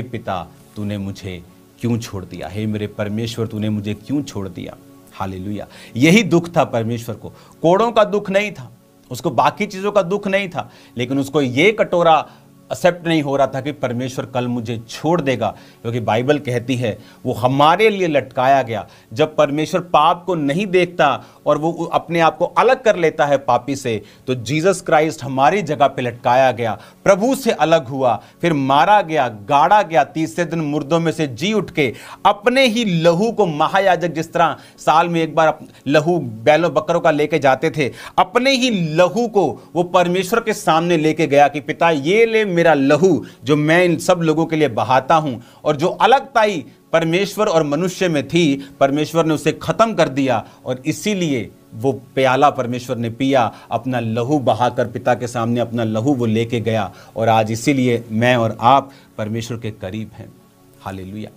पिता तूने मुझे क्यों छोड़ दिया, हे मेरे परमेश्वर तूने मुझे क्यों छोड़ दिया। हालेलुया। यही दुख था परमेश्वर को। कोड़ों का दुख नहीं था, उसको बाकी चीज़ों का दुख नहीं था, लेकिन उसको ये कटोरा एक्सेप्ट नहीं हो रहा था कि परमेश्वर कल मुझे छोड़ देगा, क्योंकि बाइबल कहती है वो हमारे लिए लटकाया गया। जब परमेश्वर पाप को नहीं देखता और वो अपने आप को अलग कर लेता है पापी से, तो जीसस क्राइस्ट हमारी जगह पे लटकाया गया, प्रभु से अलग हुआ, फिर मारा गया, गाड़ा गया, तीसरे दिन मुर्दों में से जी उठ के अपने ही लहू को, महायाजक जिस तरह साल में एक बार लहू बैलों बकरों का लेके जाते थे, अपने ही लहू को वो परमेश्वर के सामने लेके गया कि पिता ये ले मेरा लहू जो मैं इन सब लोगों के लिए बहाता हूं। और जो अलगताई परमेश्वर और मनुष्य में थी, परमेश्वर ने उसे खत्म कर दिया, और इसीलिए वो प्याला परमेश्वर ने पिया, अपना लहू बहाकर पिता के सामने अपना लहू वो लेके गया, और आज इसीलिए मैं और आप परमेश्वर के करीब हैं। हालेलुया।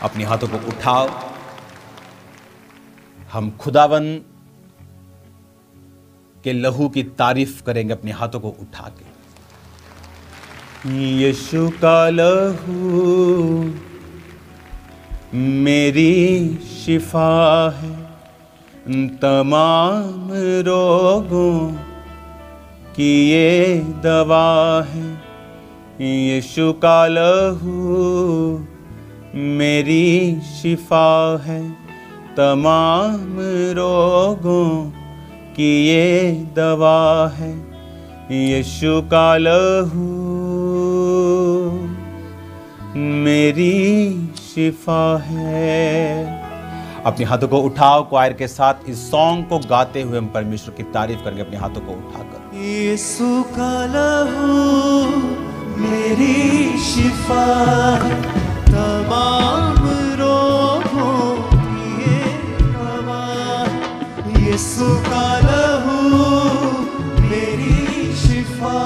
अपने हाथों को उठाओ, हम खुदावन के लहू की तारीफ करेंगे अपने हाथों को उठा के। यीशु का लहू मेरी शिफा है, तमाम रोगों की ये दवा है। यीशु का लहू मेरी शिफा है, तमाम रोगों की ये दवा है। यीशु का लहू मेरी शिफा है। अपने हाथों को उठाओ, क्वायर के साथ इस सॉन्ग को गाते हुए हम परमेश्वर की तारीफ करेंगे अपने हाथों को उठाकर। यीशु का लहू मेरी शिफा, तमाम रोगों की ये दवा। यीशु का लहू मेरी शिफा,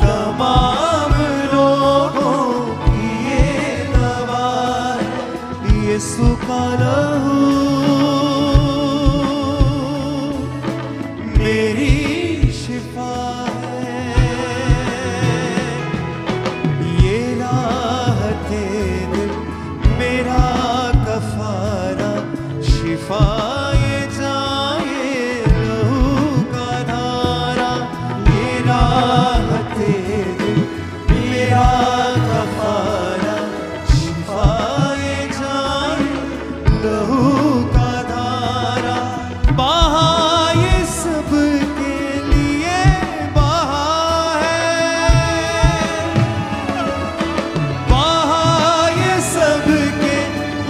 तमाम रोगों की ये दवा। यीशु का लहू मेरी शिफा है। ये राहते दिल मेरा कफारा, शिफा ये जाए लहू का धारा। ये राहते दिल मेरा कफारा, शिफा ये जाए लहू का धारा। बहा ये सब के लिए बहा है, बहा ये सब के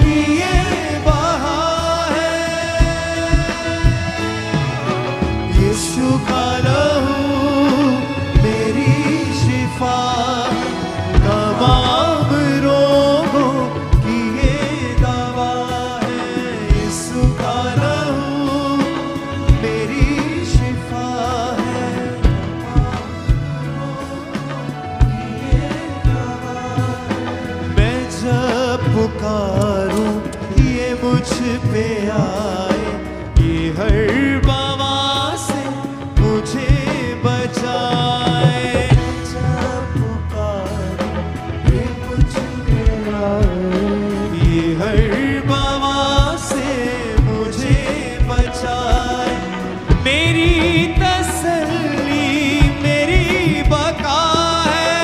लिए बहा है। यीशु का लहू मेरी शिफा, तमाम रोगों की ये दवा है। यीशु का लहू मेरी शिफा है, ये दवा है। मैं जब पुकारूं ये मुझ पे आए, ये हर बवा से मुझे बचाए। जब पुकारूं ये मुझ पे आए, ये हर बवा से मुझे बचाए। मेरी तसल्ली मेरी बका है।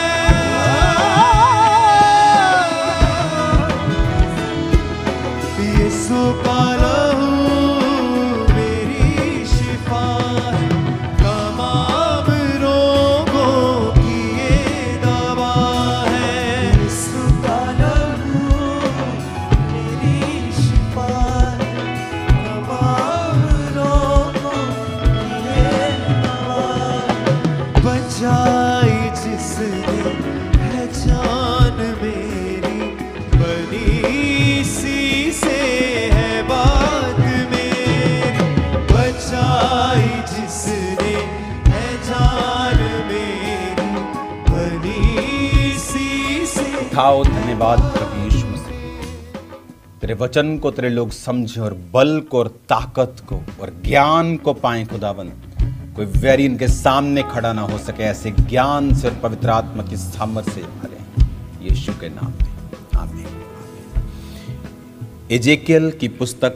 यीशु का लहू मेरी शिफा है, तमाम रोगों की ये दवा है। यीशु का लहू मेरी शिफा है, तमाम रोगों की ये दवा है। बचाई जिसने है जान मेरी, बनी सी से है बात मेरी। बचाई जिसने है जान मेरी, बनी सी से। उठाओ, धन्यवाद प्रभु यीशु मसीह। तेरे वचन को तेरे लोग समझे और बल को और ताकत को और ज्ञान को पाएं खुदावन। कोई वैरी इनके सामने खड़ा ना हो सके, ऐसे ज्ञान से और पवित्र आत्मा की सामर्थ से भरे यीशु के नाम में, आमीन। एजेकियल की पुस्तक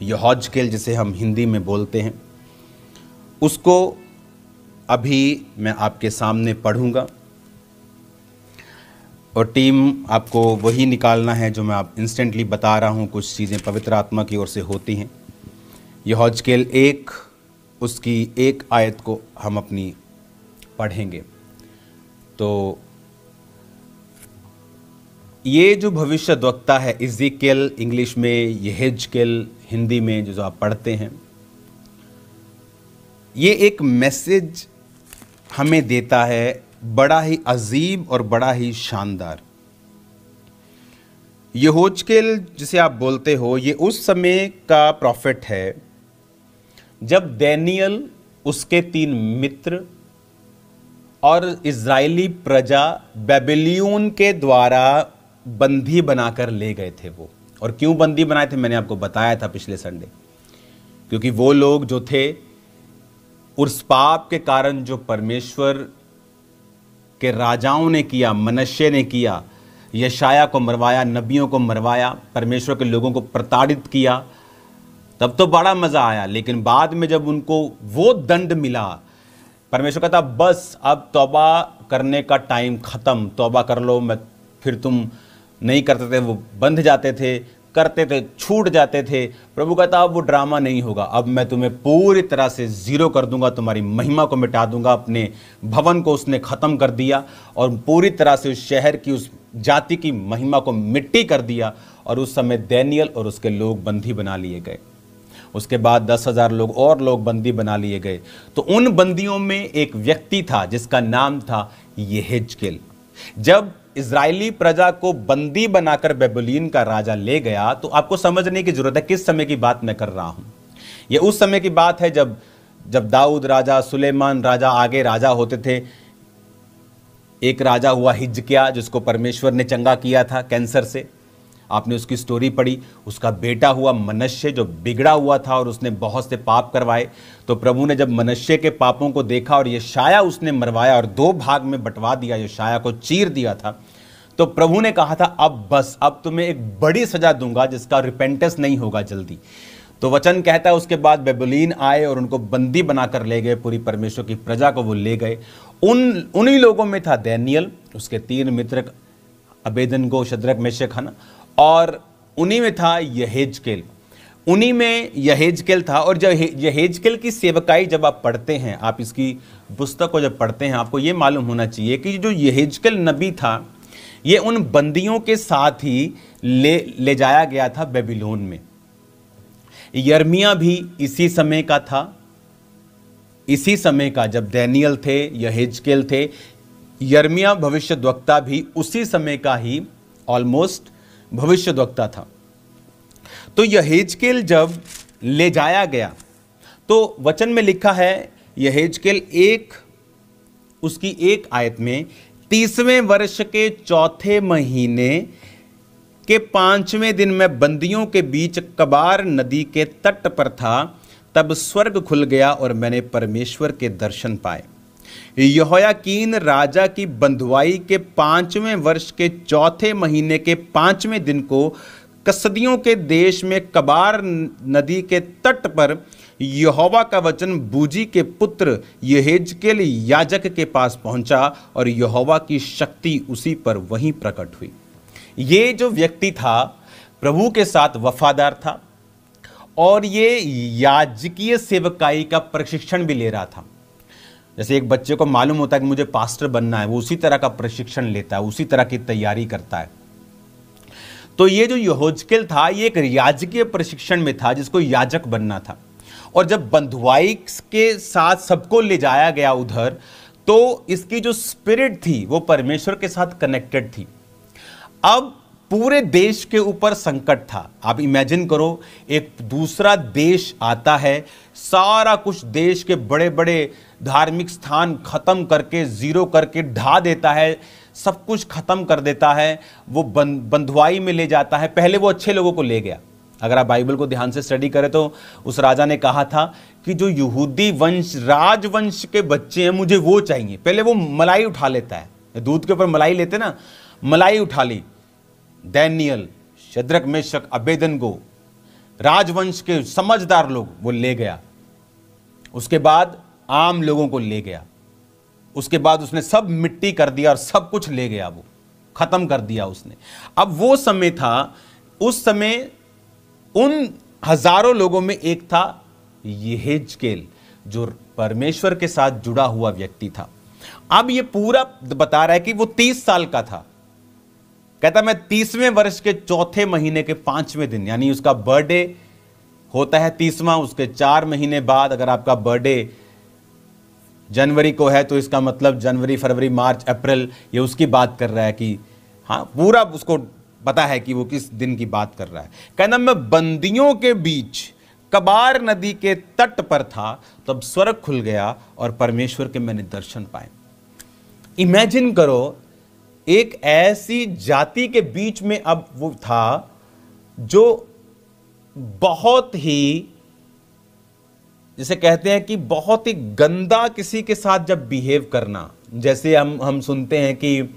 यहोजकेल जिसे हम हिंदी में बोलते हैं, उसको अभी मैं आपके सामने पढ़ूंगा और टीम आपको वही निकालना है जो मैं आप इंस्टेंटली बता रहा हूँ। कुछ चीज़ें पवित्र आत्मा की ओर से होती हैं। यहोजकेल 1 उसकी 1 आयत को हम अपनी पढ़ेंगे। तो ये जो भविष्यद्वक्ता है इज़ेकियल इंग्लिश में, यहेजकेल हिंदी में जो आप पढ़ते हैं, ये एक मैसेज हमें देता है बड़ा ही अजीब और बड़ा ही शानदार। यहोजकेल जिसे आप बोलते हो, ये उस समय का प्रॉफिट है जब दानियल, उसके 3 मित्र और इज़राइली प्रजा बेबीलोन के द्वारा बंदी बनाकर ले गए थे वो। और क्यों बंदी बनाए थे मैंने आपको बताया था पिछले संडे, क्योंकि वो लोग जो थे उस पाप के कारण जो परमेश्वर के राजाओं ने किया, मनश्शे ने किया, यशाया को मरवाया, नबियों को मरवाया, परमेश्वर के लोगों को प्रताड़ित किया, तब तो बड़ा मज़ा आया। लेकिन बाद में जब उनको वो दंड मिला, परमेश्वर कहता बस अब तौबा करने का टाइम ख़त्म, तौबा कर लो। मैं फिर तुम नहीं करते थे, वो बंध जाते थे, करते थे, छूट जाते थे। प्रभु कहता अब वो ड्रामा नहीं होगा, अब मैं तुम्हें पूरी तरह से ज़ीरो कर दूंगा, तुम्हारी महिमा को मिटा दूंगा। अपने भवन को उसने ख़त्म कर दिया और पूरी तरह से उस शहर की, उस जाति की महिमा को मिट्टी कर दिया। और उस समय दानियेल और उसके लोग बंदी बना लिए गए। उसके बाद 10,000 लोग और लोग बंदी बना लिए गए। तो उन बंदियों में एक व्यक्ति था जिसका नाम था यहेजकेल। जब इजरायली प्रजा को बंदी बनाकर बेबीलोन का राजा ले गया, तो आपको समझने की जरूरत है किस समय की बात मैं कर रहा हूं। यह उस समय की बात है जब दाऊद राजा, सुलेमान राजा आगे राजा होते थे। एक राजा हुआ हिजकिय्याह, जिसको परमेश्वर ने चंगा किया था कैंसर से, आपने उसकी स्टोरी पढ़ी। उसका बेटा हुआ मनश्शे, जो बिगड़ा हुआ था और उसने बहुत से पाप करवाए। तो प्रभु ने जब मनश्शे के पापों को देखा और यशाया उसने मरवाया और 2 भाग में बंटवा दिया, यशाया को चीर दिया था, तो प्रभु ने कहा था अब बस, अब तुम्हें एक बड़ी सजा दूंगा जिसका रिपेंटेंस नहीं होगा जल्दी। तो वचन कहता है उसके बाद बेबीलोन आए और उनको बंदी बनाकर ले गए, पूरी परमेश्वर की प्रजा को वो ले गए। उन्हीं लोगों में था दानियेल, उसके 3 मित्र अबेदनगो, शद्रक, मेशक, हना, और उन्हीं में था यहेजकेल। उन्हीं में यहेजकेल था। और जब यहेजकेल की सेवकाई जब आप पढ़ते हैं, आप इसकी पुस्तक को जब पढ़ते हैं, आपको ये मालूम होना चाहिए कि जो यहेजकेल नबी था, ये उन बंदियों के साथ ही ले जाया गया था बेबीलोन में। यिर्मयाह भी इसी समय का था, इसी समय का जब दानियेल थे, यहेजकेल थे। यिर्मयाह भविष्यद्वक्ता भी उसी समय का ही ऑलमोस्ट भविष्यद्वक्ता था। तो यहेजकेल जब ले जाया गया, तो वचन में लिखा है, यहेजकेल उसकी एक आयत में 30वें वर्ष के 4थे महीने के 5वें दिन में बंदियों के बीच कबार नदी के तट पर था, तब स्वर्ग खुल गया और मैंने परमेश्वर के दर्शन पाए। यहोयाकीन राजा की बंधुआई के 5वें वर्ष के 4थे महीने के 5वें दिन को कसदियों के देश में कबार नदी के तट पर यहोवा का वचन बूजी के पुत्र यहेजकेल याजक के पास पहुंचा और यहोवा की शक्ति उसी पर वहीं प्रकट हुई। ये जो व्यक्ति था प्रभु के साथ वफादार था और ये याजकीय सेवकाई का प्रशिक्षण भी ले रहा था। जैसे एक बच्चे को मालूम होता है कि मुझे पास्टर बनना है, वो उसी तरह का प्रशिक्षण लेता है, उसी तरह की तैयारी करता है। तो ये जो यहोजकेल था, ये एक याजकीय प्रशिक्षण में था, जिसको याजक बनना था। और जब बंधुआई के साथ सबको ले जाया गया उधर, तो इसकी जो स्पिरिट थी वो परमेश्वर के साथ कनेक्टेड थी। अब पूरे देश के ऊपर संकट था। आप इमेजिन करो, एक दूसरा देश आता है, सारा कुछ देश के बड़े बड़े धार्मिक स्थान खत्म करके, जीरो करके ढा देता है, सब कुछ खत्म कर देता है, वो बंधुआई में ले जाता है। पहले वो अच्छे लोगों को ले गया। अगर आप बाइबल को ध्यान से स्टडी करें तो उस राजा ने कहा था कि जो यहूदी वंश, राजवंश के बच्चे हैं, मुझे वो चाहिए। पहले वो मलाई उठा लेता है, दूध के ऊपर मलाई लेते ना, मलाई उठा ली। दानियेल, शद्रक, मेशक, अबेदनगो, राजवंश के समझदार लोग वो ले गया। उसके बाद आम लोगों को ले गया। उसके बाद उसने सब मिट्टी कर दिया और सब कुछ ले गया, वो खत्म कर दिया उसने। अब वो समय था, उस समय उन हजारों लोगों में एक था यहेजकेल, जो परमेश्वर के साथ जुड़ा हुआ व्यक्ति था। अब ये पूरा बता रहा है कि वो 30 साल का था। कहता मैं 30वें वर्ष के 4थे महीने के 5वें दिन, यानी उसका बर्थडे होता है 30वां, उसके 4 महीने बाद अगर आपका बर्थडे जनवरी को है तो इसका मतलब जनवरी, फरवरी, मार्च, अप्रैल, ये उसकी बात कर रहा है कि हाँ, पूरा उसको पता है कि वो किस दिन की बात कर रहा है। कहना मैं बंदियों के बीच कबार नदी के तट पर था, तब स्वर्ग खुल गया और परमेश्वर के मैंने दर्शन पाए। इमेजिन करो, एक ऐसी जाति के बीच में अब वो था जो बहुत ही, जिसे कहते हैं कि बहुत ही गंदा किसी के साथ जब बिहेव करना, जैसे हम सुनते हैं कि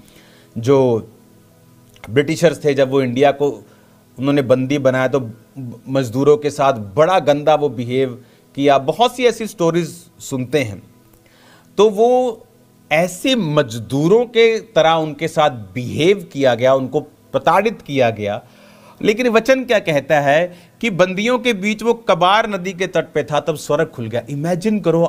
जो ब्रिटिशर्स थे, जब वो इंडिया को उन्होंने बंदी बनाया तो मज़दूरों के साथ बड़ा गंदा वो बिहेव किया। बहुत सी ऐसी स्टोरीज सुनते हैं। तो वो ऐसे मजदूरों के तरह उनके साथ बिहेव किया गया, उनको प्रताड़ित किया गया। लेकिन वचन क्या कहता है कि बंदियों के बीच वो कबार नदी के तट पे था, तब स्वर्ग खुल गया। इमेजिन करो,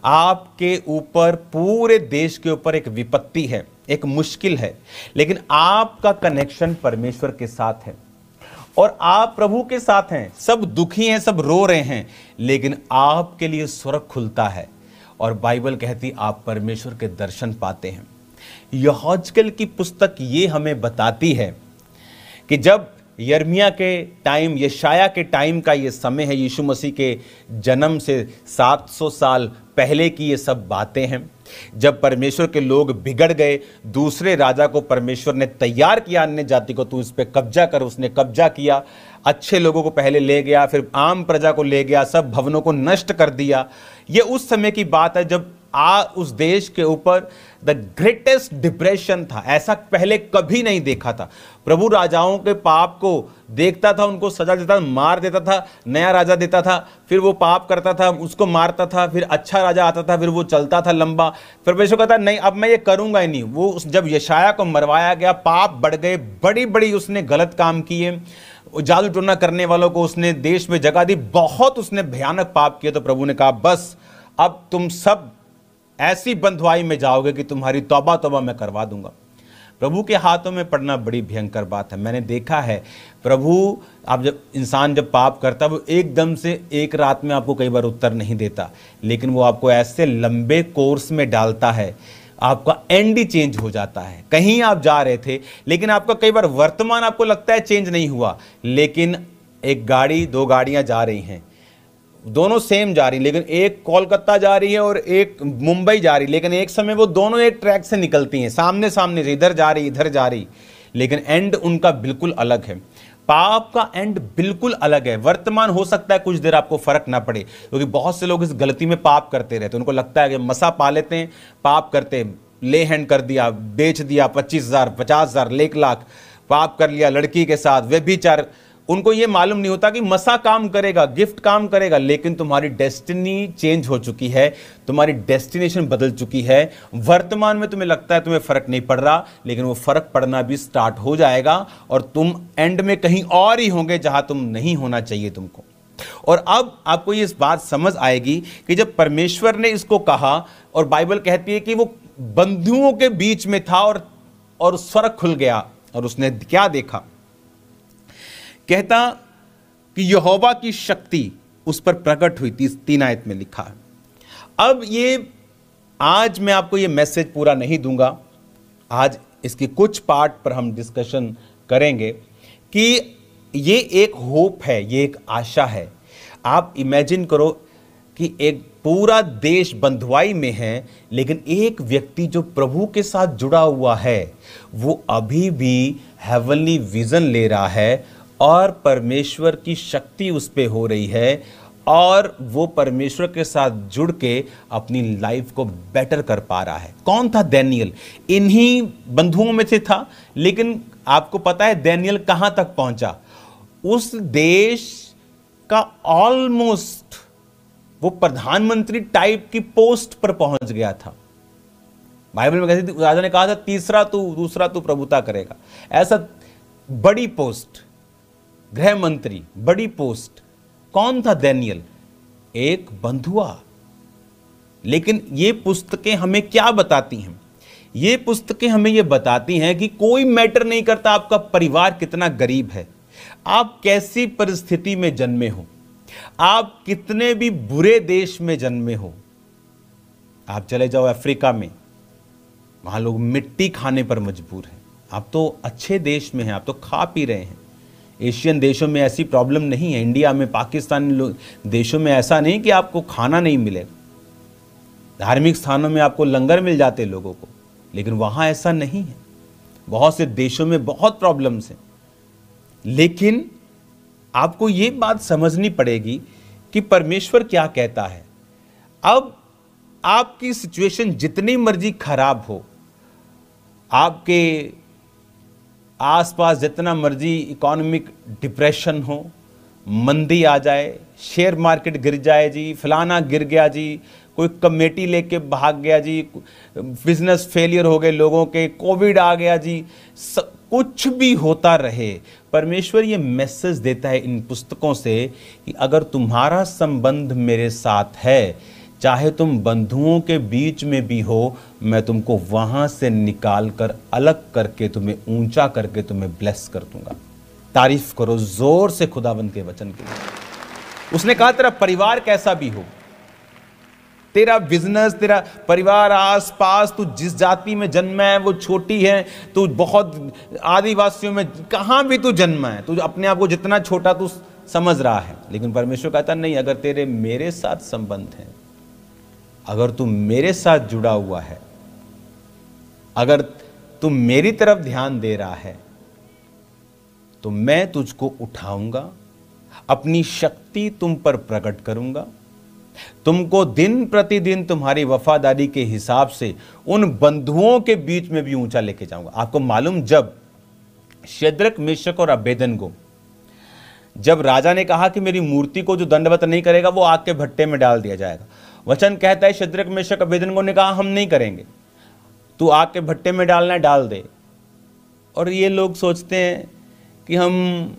आपके ऊपर, पूरे देश के ऊपर एक विपत्ति है, एक मुश्किल है, लेकिन आपका कनेक्शन परमेश्वर के साथ है और आप प्रभु के साथ हैं। सब दुखी हैं, सब रो रहे हैं, लेकिन आपके लिए स्वर्ग खुलता है और बाइबल कहती आप परमेश्वर के दर्शन पाते हैं। यहोजकेल की पुस्तक ये हमें बताती है कि जब यिर्मयाह के टाइम, यशायाह के टाइम का ये समय है, यीशु मसीह के जन्म से 700 साल पहले की ये सब बातें हैं। जब परमेश्वर के लोग बिगड़ गए, दूसरे राजा को परमेश्वर ने तैयार किया, अन्य जाति को, तू इस पे कब्जा कर। उसने कब्जा किया, अच्छे लोगों को पहले ले गया, फिर आम प्रजा को ले गया, सब भवनों को नष्ट कर दिया। ये उस समय की बात है जब उस देश के ऊपर द ग्रेटेस्ट डिप्रेशन था। ऐसा पहले कभी नहीं देखा था। प्रभु राजाओं के पाप को देखता था, उनको सजा देता था, मार देता था, नया राजा देता था, फिर वो पाप करता था, उसको मारता था, फिर अच्छा राजा आता था, फिर वो चलता था लंबा। फिर परमेश्वर कहता नहीं, अब मैं ये करूंगा ही नहीं। वो जब यशायाह को मरवाया गया, पाप बढ़ गए, बड़ी बड़ी उसने गलत काम किए, जादू टोना करने वालों को उसने देश में जगह दी, बहुत उसने भयानक पाप किए। तो प्रभु ने कहा बस, अब तुम सब ऐसी बंधुआई में जाओगे कि तुम्हारी तौबा तौबा मैं करवा दूंगा। प्रभु के हाथों में पड़ना बड़ी भयंकर बात है। मैंने देखा है, प्रभु आप जब इंसान जब पाप करता है, वो एकदम से एक रात में आपको कई बार उत्तर नहीं देता, लेकिन वो आपको ऐसे लंबे कोर्स में डालता है, आपका एंड ही चेंज हो जाता है। कहीं आप जा रहे थे, लेकिन आपका कई बार वर्तमान आपको लगता है चेंज नहीं हुआ, लेकिन एक गाड़ी, दो गाड़ियां जा रही हैं, दोनों सेम जा रही, लेकिन एक कोलकाता जा रही है और एक मुंबई जा रही, लेकिन एक समय वो दोनों एक ट्रैक से निकलती हैं, सामने सामने से, इधर जा रही इधर जा रही, लेकिन एंड उनका बिल्कुल अलग है। पाप का एंड बिल्कुल अलग है। वर्तमान हो सकता है कुछ देर आपको फर्क ना पड़े, क्योंकि बहुत से लोग इस गलती में पाप करते रहते हैं। उनको लगता है कि मसा पा लेते हैं, पाप करते हैं, ले हैंड कर दिया, बेच दिया, 25,000 50,000 1,00,000 पाप कर लिया लड़की के साथ, व्यभिचार। उनको ये मालूम नहीं होता कि मसा काम करेगा, गिफ्ट काम करेगा, लेकिन तुम्हारी डेस्टिनी चेंज हो चुकी है, तुम्हारी डेस्टिनेशन बदल चुकी है। वर्तमान में तुम्हें लगता है तुम्हें फर्क नहीं पड़ रहा, लेकिन वो फर्क पड़ना भी स्टार्ट हो जाएगा और तुम एंड में कहीं और ही होंगे जहां तुम नहीं होना चाहिए तुमको। और अब आपको ये इस बात समझ आएगी कि जब परमेश्वर ने इसको कहा, और बाइबल कहती है कि वो बंधुओं के बीच में था और स्वर्ग खुल गया, और उसने क्या देखा, कहता कि यहोवा की शक्ति उस पर प्रकट हुई। 3 आयत में लिखा है। अब ये आज मैं आपको ये मैसेज पूरा नहीं दूंगा, आज इसके कुछ पार्ट पर हम डिस्कशन करेंगे कि ये एक होप है, ये एक आशा है। आप इमेजिन करो कि एक पूरा देश बंधुआई में है, लेकिन एक व्यक्ति जो प्रभु के साथ जुड़ा हुआ है, वो अभी भी हेवनली विजन ले रहा है और परमेश्वर की शक्ति उस पे हो रही है, और वो परमेश्वर के साथ जुड़ के अपनी लाइफ को बेटर कर पा रहा है। कौन था? दानियेल इन्हीं बंधुओं में से था। लेकिन आपको पता है दानियेल कहां तक पहुंचा? उस देश का ऑलमोस्ट वो प्रधानमंत्री टाइप की पोस्ट पर पहुंच गया था। बाइबल में कहती थी, राजा ने कहा था तीसरा तू, दूसरा तू प्रभुता करेगा। ऐसा बड़ी पोस्ट, गृह मंत्री, बड़ी पोस्ट। कौन था दानियेल? एक बंधुआ। लेकिन ये पुस्तकें हमें क्या बताती हैं? ये पुस्तकें हमें ये बताती हैं कि कोई मैटर नहीं करता आपका परिवार कितना गरीब है, आप कैसी परिस्थिति में जन्मे हो, आप कितने भी बुरे देश में जन्मे हो। आप चले जाओ अफ्रीका में, वहां लोग मिट्टी खाने पर मजबूर हैं। आप तो अच्छे देश में हैं, आप तो खा पी रहे हैं। एशियन देशों में ऐसी प्रॉब्लम नहीं है। इंडिया में, पाकिस्तान देशों में ऐसा नहीं कि आपको खाना नहीं मिलेगा। धार्मिक स्थानों में आपको लंगर मिल जाते लोगों को, लेकिन वहाँ ऐसा नहीं है। बहुत से देशों में बहुत प्रॉब्लम्स हैं। लेकिन आपको ये बात समझनी पड़ेगी कि परमेश्वर क्या कहता है। अब आपकी सिचुएशन जितनी मर्जी खराब हो, आपके आसपास जितना मर्जी इकोनॉमिक डिप्रेशन हो, मंदी आ जाए, शेयर मार्केट गिर जाए जी, फलाना गिर गया जी, कोई कमेटी लेके भाग गया जी, बिजनेस फेलियर हो गए लोगों के, कोविड आ गया जी, कुछ भी होता रहे, परमेश्वर ये मैसेज देता है इन पुस्तकों से कि अगर तुम्हारा संबंध मेरे साथ है, चाहे तुम बंधुओं के बीच में भी हो, मैं तुमको वहां से निकाल कर अलग करके तुम्हें ऊंचा करके तुम्हें ब्लेस कर दूंगा। तारीफ करो जोर से खुदावंद के वचन के लिए। उसने कहा तेरा परिवार कैसा भी हो, तेरा बिजनेस, तेरा परिवार, आस पास तू जिस जाति में जन्मा है वो छोटी है, तू बहुत आदिवासियों में कहां भी तू जन्मा है, तू अपने आप को जितना छोटा तू समझ रहा है, लेकिन परमेश्वर कहता नहीं, अगर तेरे मेरे साथ संबंध है, अगर तू मेरे साथ जुड़ा हुआ है, अगर तू मेरी तरफ ध्यान दे रहा है, तो मैं तुझको उठाऊंगा, अपनी शक्ति तुम पर प्रकट करूंगा, तुमको दिन प्रतिदिन तुम्हारी वफादारी के हिसाब से उन बंधुओं के बीच में भी ऊंचा लेके जाऊंगा। आपको मालूम, जब शद्रक, मेशक और अबेदनगो, जब राजा ने कहा कि मेरी मूर्ति को जो दंडवत नहीं करेगा वो आग के भट्टे में डाल दिया जाएगा, वचन कहता है शद्रक, मेशक, अबेदनगो ने कहा हम नहीं करेंगे, तू आग के भट्टे में डालना है डाल दे। और ये लोग सोचते हैं कि हम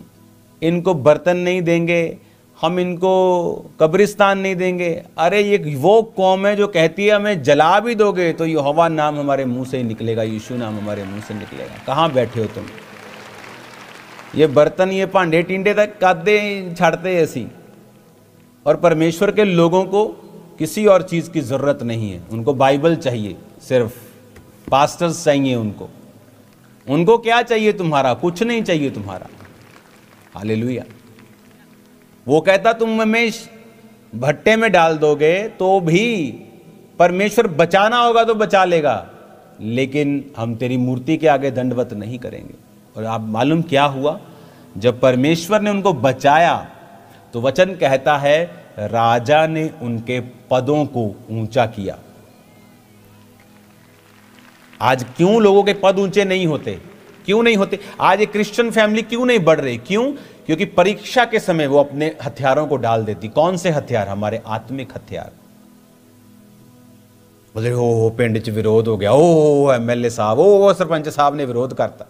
इनको बर्तन नहीं देंगे, हम इनको कब्रिस्तान नहीं देंगे। अरे ये वो कौम है जो कहती है हमें जला भी दोगे तो यहोवा नाम हमारे मुंह से ही निकलेगा, यीशु नाम हमारे मुंह से निकलेगा। कहाँ बैठे हो तुम? ये बर्तन, ये भांडे टिंडे तक कादे छाड़ते ऐसी। और परमेश्वर के लोगों को किसी और चीज़ की ज़रूरत नहीं है, उनको बाइबल चाहिए, सिर्फ पास्टर्स चाहिए उनको क्या चाहिए तुम्हारा? कुछ नहीं चाहिए तुम्हारा। हालेलुया। वो कहता तुम हमें भट्टे में डाल दोगे तो भी परमेश्वर बचाना होगा तो बचा लेगा, लेकिन हम तेरी मूर्ति के आगे दंडवत नहीं करेंगे। और आप मालूम क्या हुआ? जब परमेश्वर ने उनको बचाया तो वचन कहता है राजा ने उनके पदों को ऊंचा किया। आज क्यों लोगों के पद ऊंचे नहीं होते? क्यों नहीं होते? आज एक क्रिश्चियन फैमिली क्यों नहीं बढ़ रही? क्यों? क्योंकि परीक्षा के समय वो अपने हथियारों को डाल देती। कौन से हथियार? हमारे आत्मिक हथियार। बोले हो पिंड च विरोध हो गया, ओ एमएलए साहब, ओ सरपंच साहब ने विरोध करता।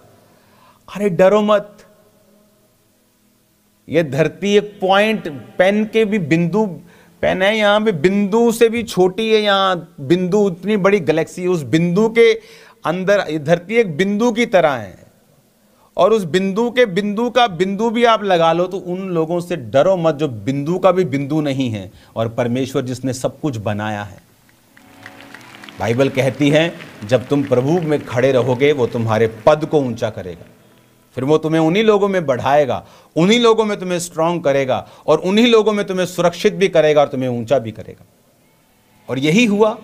अरे डरो मत, ये धरती एक पॉइंट पेन के भी बिंदु, पेन है यहां पे बिंदु से भी छोटी है, यहां बिंदु इतनी बड़ी गैलेक्सी, उस बिंदु के अंदर धरती एक बिंदु की तरह है। और उस बिंदु के बिंदु का बिंदु भी आप लगा लो तो उन लोगों से डरो मत जो बिंदु का भी बिंदु नहीं है, और परमेश्वर जिसने सब कुछ बनाया है। बाइबल कहती है जब तुम प्रभु में खड़े रहोगे वो तुम्हारे पद को ऊंचा करेगा, फिर वो तुम्हें उन्हीं लोगों में बढ़ाएगा, उन्हीं लोगों में तुम्हें स्ट्रांग करेगा, और उन्हीं लोगों में तुम्हें सुरक्षित भी करेगा और तुम्हें ऊंचा भी करेगा। और यही हुआ।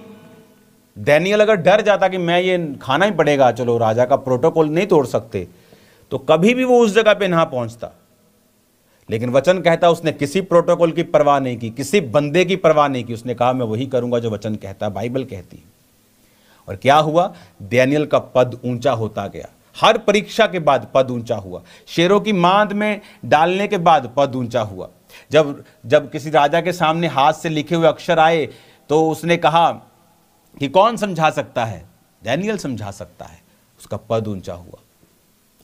दानियेल अगर डर जाता कि मैं ये खाना ही पड़ेगा, चलो राजा का प्रोटोकॉल नहीं तोड़ सकते, तो कभी भी वो उस जगह पे ना पहुंचता। लेकिन वचन कहता उसने किसी प्रोटोकॉल की परवाह नहीं की, किसी बंदे की परवाह नहीं की। उसने कहा मैं वही करूंगा जो वचन कहता, बाइबल कहती है। और क्या हुआ? दानियेल का पद ऊंचा होता गया। हर परीक्षा के बाद पद ऊंचा हुआ। शेरों की मांद में डालने के बाद पद ऊंचा हुआ। जब किसी राजा के सामने हाथ से लिखे हुए अक्षर आए तो उसने कहा कि कौन समझा सकता है? दानियेल समझा सकता है। उसका पद ऊंचा हुआ।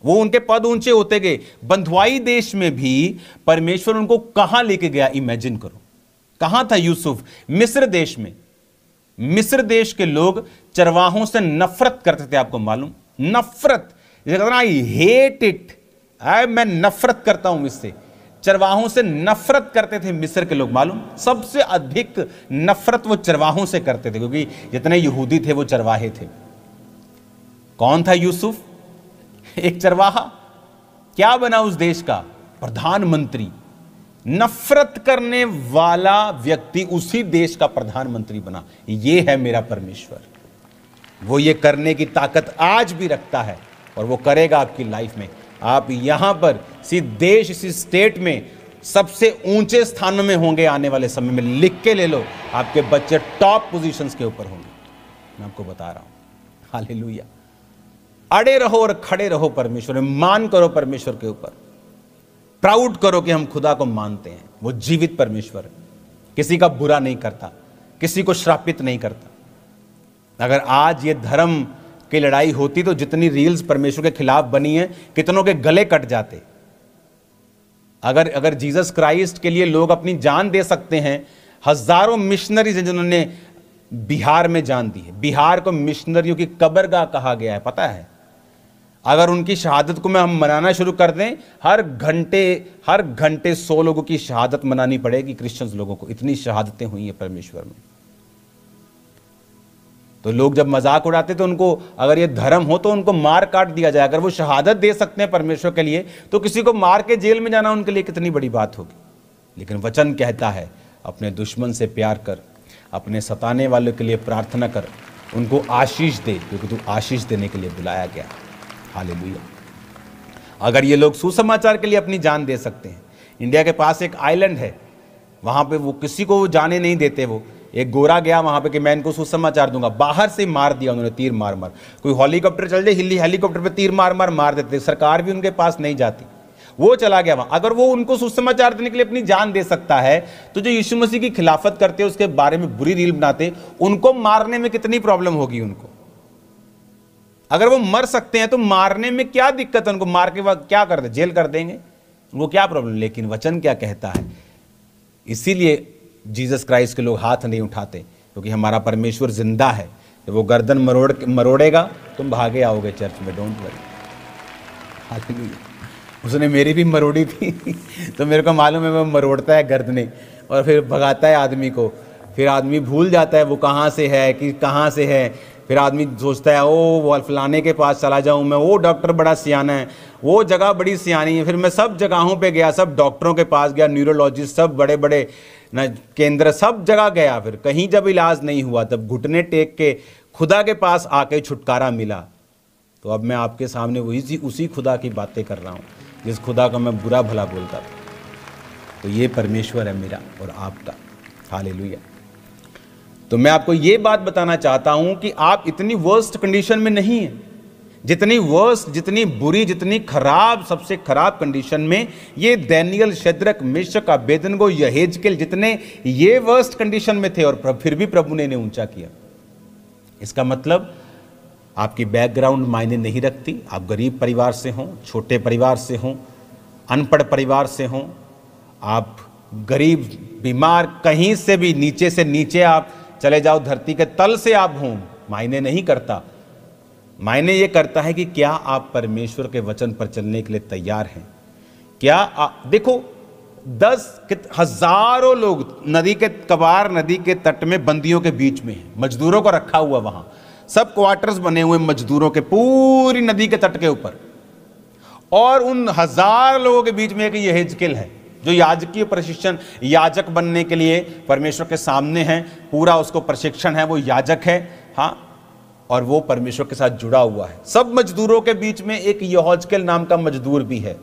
वो उनके पद ऊंचे होते गए। बंधुआई देश में भी परमेश्वर उनको कहां लेके गया? इमेजिन करो, कहां था यूसुफ? मिस्र देश में। मिस्र देश के लोग चरवाहों से नफरत करते थे। आपको मालूम? नफरत, आई हेट इट, मैं नफरत करता हूं इससे। चरवाहों से नफरत करते थे मिस्र के लोग। मालूम? सबसे अधिक नफरत वो चरवाहों से करते थे, क्योंकि जितने यहूदी थे वो चरवाहे थे। कौन था यूसुफ? एक चरवाहा। क्या बना उस देश का? प्रधानमंत्री। नफरत करने वाला व्यक्ति उसी देश का प्रधानमंत्री बना। ये है मेरा परमेश्वर। वो ये करने की ताकत आज भी रखता है और वो करेगा आपकी लाइफ में। आप यहां पर इसी देश, इसी स्टेट में सबसे ऊंचे स्थानों में होंगे आने वाले समय में। लिख के ले लो, आपके बच्चे टॉप पोजीशंस के ऊपर होंगे, मैं आपको बता रहा हूं। हालेलुया। अड़े रहो और खड़े रहो परमेश्वर में, मान करो परमेश्वर के ऊपर, प्राउड करो कि हम खुदा को मानते हैं। वो जीवित परमेश्वर है, किसी का बुरा नहीं करता, किसी को श्रापित नहीं करता। अगर आज ये धर्म की लड़ाई होती तो जितनी रील्स परमेश्वर के खिलाफ बनी है, कितनों के गले कट जाते। अगर जीसस क्राइस्ट के लिए लोग अपनी जान दे सकते हैं, हजारों मिशनरीज हैं जिन्होंने बिहार में जान दी है। बिहार को मिशनरियों की कब्रगाह कहा गया है, पता है। अगर उनकी शहादत को हम मनाना शुरू कर दें, हर घंटे 100 लोगों की शहादत मनानी पड़ेगी क्रिश्चियंस लोगों को। इतनी शहादतें हुई हैं परमेश्वर में। तो लोग जब मजाक उड़ाते तो उनको, अगर ये धर्म हो तो उनको मार काट दिया जाए। अगर वो शहादत दे सकते हैं परमेश्वर के लिए, तो किसी को मार के जेल में जाना उनके लिए कितनी बड़ी बात होगी। लेकिन वचन कहता है, अपने दुश्मन से प्यार कर, अपने सताने वालों के लिए प्रार्थना कर, उनको आशीष दे, क्योंकि तू आशीष देने के लिए बुलाया गया। हालेलुया। अगर ये लोग सुसमाचार के लिए अपनी जान दे सकते हैं। इंडिया के पास एक आइलैंड है, वहां पे वो किसी को जाने नहीं देते। वो एक गोरा गया वहां पे कि मैं इनको सुसमाचार दूंगा, बाहर से मार दिया उन्होंने, तीर मार मार। कोई हेलीकॉप्टर चल जाए, हेलीकॉप्टर पे तीर मार मार देते, सरकार भी उनके पास नहीं जाती। वो चला गया वहां। अगर वो उनको सुसमाचार देने के लिए अपनी जान दे सकता है, तो जो यीशु मसीह की खिलाफत करते हैं, उसके बारे में बुरी रील बनाते, उनको मारने में कितनी प्रॉब्लम होगी उनको। अगर वो मर सकते हैं तो मारने में क्या दिक्कत है उनको? मार के बाद क्या कर दे, जेल कर देंगे, उनको क्या प्रॉब्लम। लेकिन वचन क्या कहता है, इसीलिए जीसस क्राइस्ट के लोग हाथ नहीं उठाते, क्योंकि हमारा परमेश्वर जिंदा है। जब वो गर्दन मरोड़ेगा, तुम भागे आओगे चर्च में, डोंट वरी। हालेलुया। उसने मेरी भी मरोड़ी थी तो मेरे को मालूम है वो मरोड़ता है गर्दने, और फिर भगाता है आदमी को। फिर आदमी भूल जाता है वो कहाँ से है, कि कहाँ से है। फिर आदमी सोचता है, वो फलाने के पास चला जाऊँ मैं, वो डॉक्टर बड़ा सियाना है, वो जगह बड़ी सियानी है। फिर मैं सब जगहों पे गया, सब डॉक्टरों के पास गया, न्यूरोलॉजिस्ट, सब बड़े बड़े न केंद्र, सब जगह गया। फिर कहीं जब इलाज नहीं हुआ, तब घुटने टेक के खुदा के पास आके छुटकारा मिला। तो अब मैं आपके सामने उसी खुदा की बातें कर रहा हूँ, जिस खुदा को मैं बुरा भला बोलता था। तो ये परमेश्वर है मेरा और आपका। हालेलुया। तो मैं आपको ये बात बताना चाहता हूं कि आप इतनी वर्स्ट कंडीशन में नहीं हैं। जितनी वर्स्ट, जितनी बुरी, जितनी खराब, सबसे खराब कंडीशन में ये दानियेल, शद्रक, मेशक, अबेदनगो, यहेजकेल, जितने ये वर्स्ट कंडीशन में थे, और फिर भी प्रभु ने इन्हें ऊंचा किया। इसका मतलब आपकी बैकग्राउंड मायने नहीं रखती। आप गरीब परिवार से हों, छोटे परिवार से हों, अनपढ़ परिवार से हों, आप गरीब, बीमार, कहीं से भी नीचे से नीचे आप चले जाओ, धरती के तल से आप हों, मायने नहीं करता। मायने ये करता है कि क्या आप परमेश्वर के वचन पर चलने के लिए तैयार हैं। क्या देखो, 10,000 लोग नदी के कबार, नदी के तट में बंदियों के बीच में हैं, मजदूरों को रखा हुआ वहां, सब क्वार्टर्स बने हुए मजदूरों के, पूरी नदी के तट के ऊपर। और उन 1000 लोगों के बीच में एक यहेजकेल है, जो याजकीय प्रशिक्षण, याजक बनने के लिए परमेश्वर के सामने है, पूरा उसको प्रशिक्षण है, वो याजक है। हाँ, और वो परमेश्वर के साथ जुड़ा हुआ है। सब मजदूरों के बीच में एक यहोजकेल नाम का मजदूर भी है।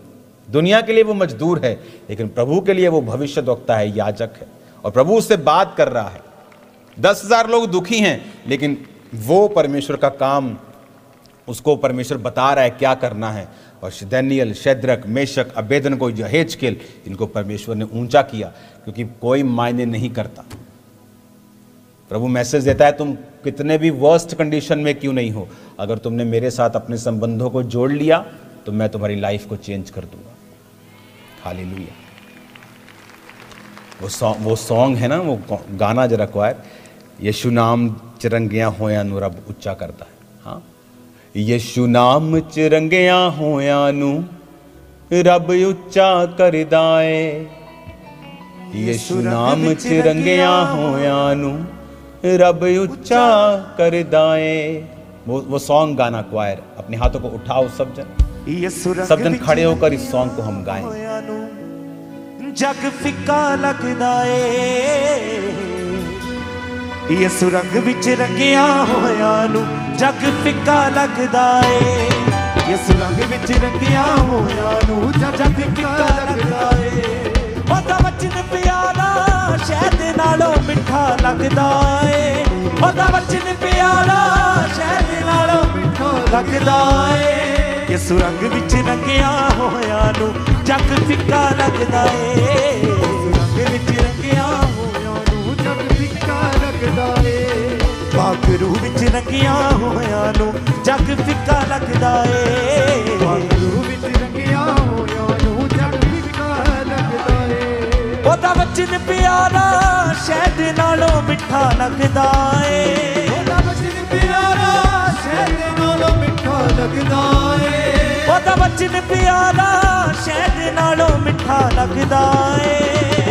दुनिया के लिए वो मजदूर है, लेकिन प्रभु के लिए वो भविष्यद्वक्ता है, याजक है, और प्रभु उससे बात कर रहा है। 10,000 लोग दुखी हैं, लेकिन वो परमेश्वर का काम, उसको परमेश्वर बता रहा है क्या करना है। और दानियेल, शद्रक, मेशक, अबेदनगो, यहेजकेल, इनको परमेश्वर ने ऊंचा किया, क्योंकि कोई मायने नहीं करता। प्रभु मैसेज देता है, तुम कितने भी वर्स्ट कंडीशन में क्यों नहीं हो, अगर तुमने मेरे साथ अपने संबंधों को जोड़ लिया, तो मैं तुम्हारी लाइफ को चेंज कर दूंगा। हालेलुया। वो सॉन्ग है ना, वो गाना जरा क्वायर, यीशु नाम चिरंगिया होया नू रब उच्चा करता है। हाँ, यीशु नाम चिरंगिया होया नू रब उच्चा करदा है, यीशु नाम चिरंगिया होया नू रब उच्चा करदा है। वो सॉन्ग गाना क्वायर, अपने हाथों को उठाओ सब जन खड़े होकर इस सॉन्ग को हम गाएं। जग फिक्का लगदा ए, यसु रंग विच रंगिया होया नू जग फिक्का लगदा ए, यसु रंग विच रंगिया होया नू जग फिक्का लगदा ए। वचन प्यारा शहद नालों मिठा लगदा है ओदा वचन प्यारा शहद नालों मिठा लगदा है यसु रंग विच रंगिया होया नू जग फिक्का लगदा है रंग विच रंगिया होया नू जग फिक्का लगदा है पाखरू विच रंगिया होया नू जग फिक्का लगदा है पाखरू विच रंगिया होया नू जग फिक्का लगदा है ओदा वचन प्यारा शहद नालों मिठा लगदा है ओदा वचन प्यारा शहद नालों मिठा लगदा है ओदा वचन प्यारा शहद नालों मिठा लगदा है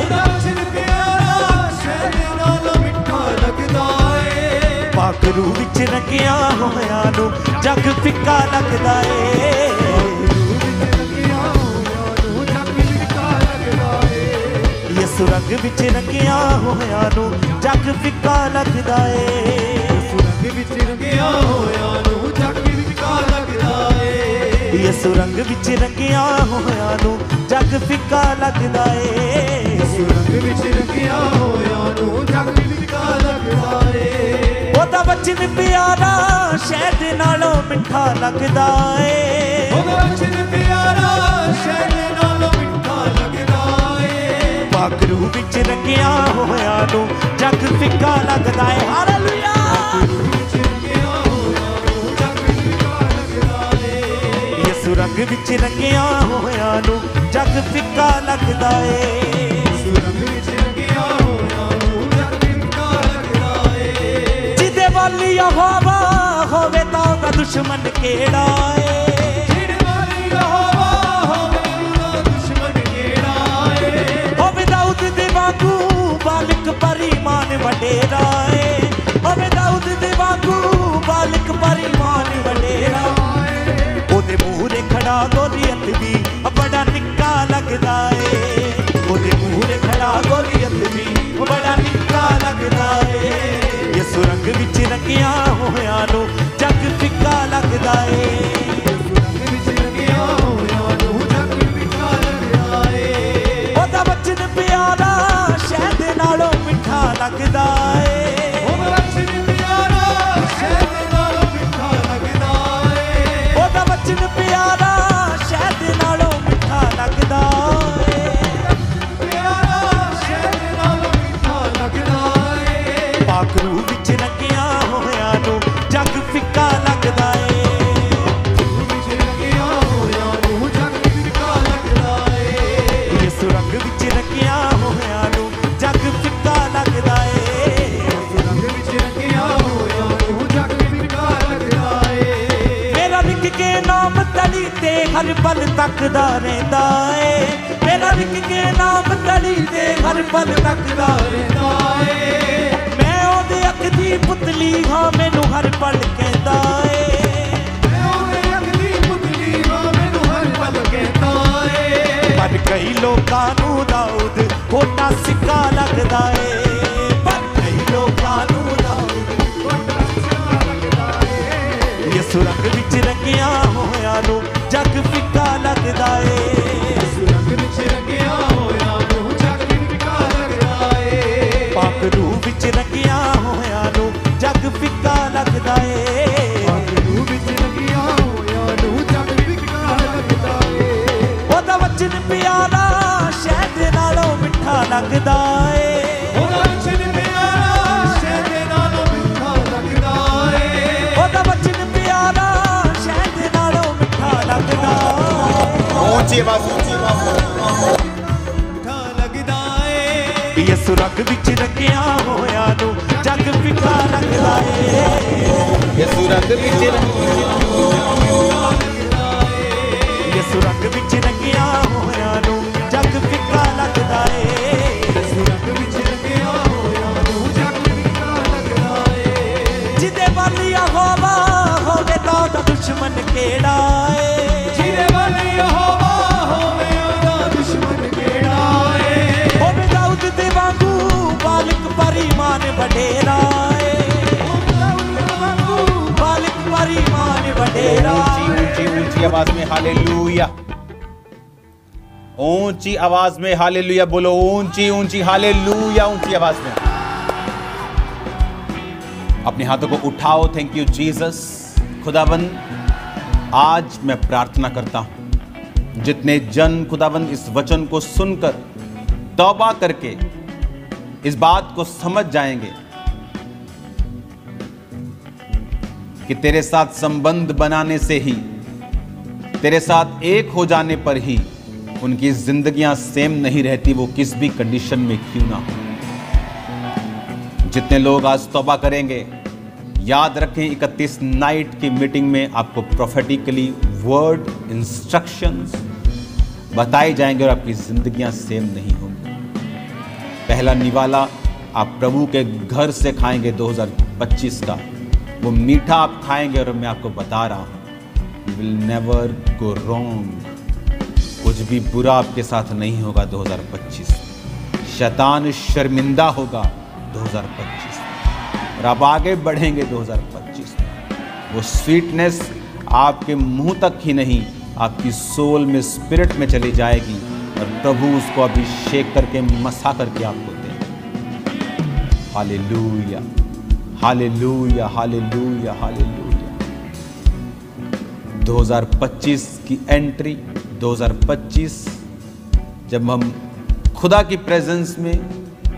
ओदा वचन प्यारा शहद नालों मिठा लगदा है पाखरू विच रंगिया होया नू जग फिक्का लगदा है यसु रंग विच रंगिया होया नू जग फिक्का लगदा है यसु रंग विच रंगिया होया नू जग फिक्का लगदा है यसु रंग विच रंगिया होया नू जग फिक्का लगदा है यसु रंग विच रंगिया होया नू जग फिक्का लगदा है ओदा वचन प्यारा शहद नालों मिठा लगदा है ओदा वचन प्यारा शहद नालों मिठा लगदा है पाखरू विच रंगिया होया नू जग फिक्का लगदा है हालेलुया यसु रंग विच रंगिया होया नू जग फिक्का लगदा है यसु रंग विच रंगिया होया नू जग फिक्का लगदा है जिदे वाली यहोवा होवे तां दा दुश्मन केड़ा है जिदे वाली यहोवा होवे तां दुश्मन केड़ा है होवे दाऊद दे वांगू बालिक परिमान वडेरा है होवे दाऊद दे वांगू बालिक परिमान वडेरा ओदे मूहरे खड़ा गोलियत भी बड़ा निक्का लगदा है ओदे मूहरे खड़ा गोलियत भी बड़ा निक्का लगदा है यसु रंग विच रंगिया होया नू जग फिक्का लगदा है यसु रंग विच रंगिया होया नू जग फिक्का लगदा है ओदा वचन प्यारा शहद नालों मिठा लगदा है ओदा वचन प्यारा शहद नालों मिठा लगदा है ओदा वचन प्यारा शहद नालों मिठा लगदा है प्यारा शहद नालों मिठा लगदा है पाखरू विच रंगिया होया नू जग फिक्का लगदा है विच रंगिया होया नू जग फिक्का लगदा है यसु रंग विच रंगिया होया नू जग फिक्का लगदा है यसु रंग विच रंगिया होया नू जग फिक्का लगदा है मेरा विक के नाम तली ते हर पल तकदा रहिंदा है मेरा विक के नाम तली ते हर पल तकदा रहिंदा है मैं ओदे अख दी पुतली हां मैनू हर पल कहंदा है मैं ओदे अख दी पुतली हां मैनू हर पल कहंदा है पर कई लोकां नू दाऊद होटा सिक्का लगदा है पर कई लोकां नू दाऊद होटा सिक्का लगदा है यसु रंग विच रंगिया होया नू जग फिक्का लगदा है यसु रंग विच रंगिया होया नू जग फिक्का लगदा है पाखरू विच रंगिया होया नू जग फिक्का लगदा है पाखरू विच रंगिया होया नू जग फिक्का लगदा है ओदा वचन प्यारा शहद नालों मिठा लगदा है ओदा वचन प्यारा शहद नालों मिठा लगदा है ओदा वचन प्यारा शहद नालों मिठा लगदा है ऊंची आवाज मिठा लगदा है यसु रंग विच रंगिया होया नू जग फिक्का लगदा है यसु रंग विच यसु रंग विच रंगिया होया नू जग फिक्का लगदा है यसु रंग विच रंगिया होया नू जग फिक्का लगदा है जिदे वाली यहोवा होवे तां दा दुश्मन केड़ा है जिदे वाली यहोवा होवे तां दुश्मन केड़ा है होवे दाऊद दे वांगू बालिक परिमान वडेरा है बालिक परिमान वडेरा ऊंची आवाज में हालेलुया। ऊंची आवाज में हालेलुया बोलो, ऊंची ऊंची हालेलुया, ऊंची आवाज में। अपने हाथों को उठाओ। Thank you Jesus. खुदाबंद, आज मैं प्रार्थना करता हूं, जितने जन खुदाबंद इस वचन को सुनकर तौबा करके इस बात को समझ जाएंगे कि तेरे साथ संबंध बनाने से ही, तेरे साथ एक हो जाने पर ही उनकी जिंदगियां सेम नहीं रहती, वो किस भी कंडीशन में क्यों ना हो। जितने लोग आज तौबा करेंगे, याद रखें 31 नाइट की मीटिंग में आपको प्रोफेटिकली वर्ड इंस्ट्रक्शंस बताए जाएंगे और आपकी जिंदगियां सेम नहीं होंगी। पहला निवाला आप प्रभु के घर से खाएंगे 2025 का, वो मीठा आप खाएंगे और मैं आपको बता रहा हूं, you will never go wrong. कुछ भी बुरा आपके साथ नहीं होगा 2025। शैतान शर्मिंदा होगा 2025 और आप आगे बढ़ेंगे 2025। वो स्वीटनेस आपके मुंह तक ही नहीं, आपकी सोल में, स्पिरिट में चली जाएगी और प्रभु उसको अभिषेक करके मसा करके आपको देंगे। Hallelujah, hallelujah, hallelujah, hallelujah. 2025 की एंट्री, 2025 जब हम खुदा की प्रेजेंस में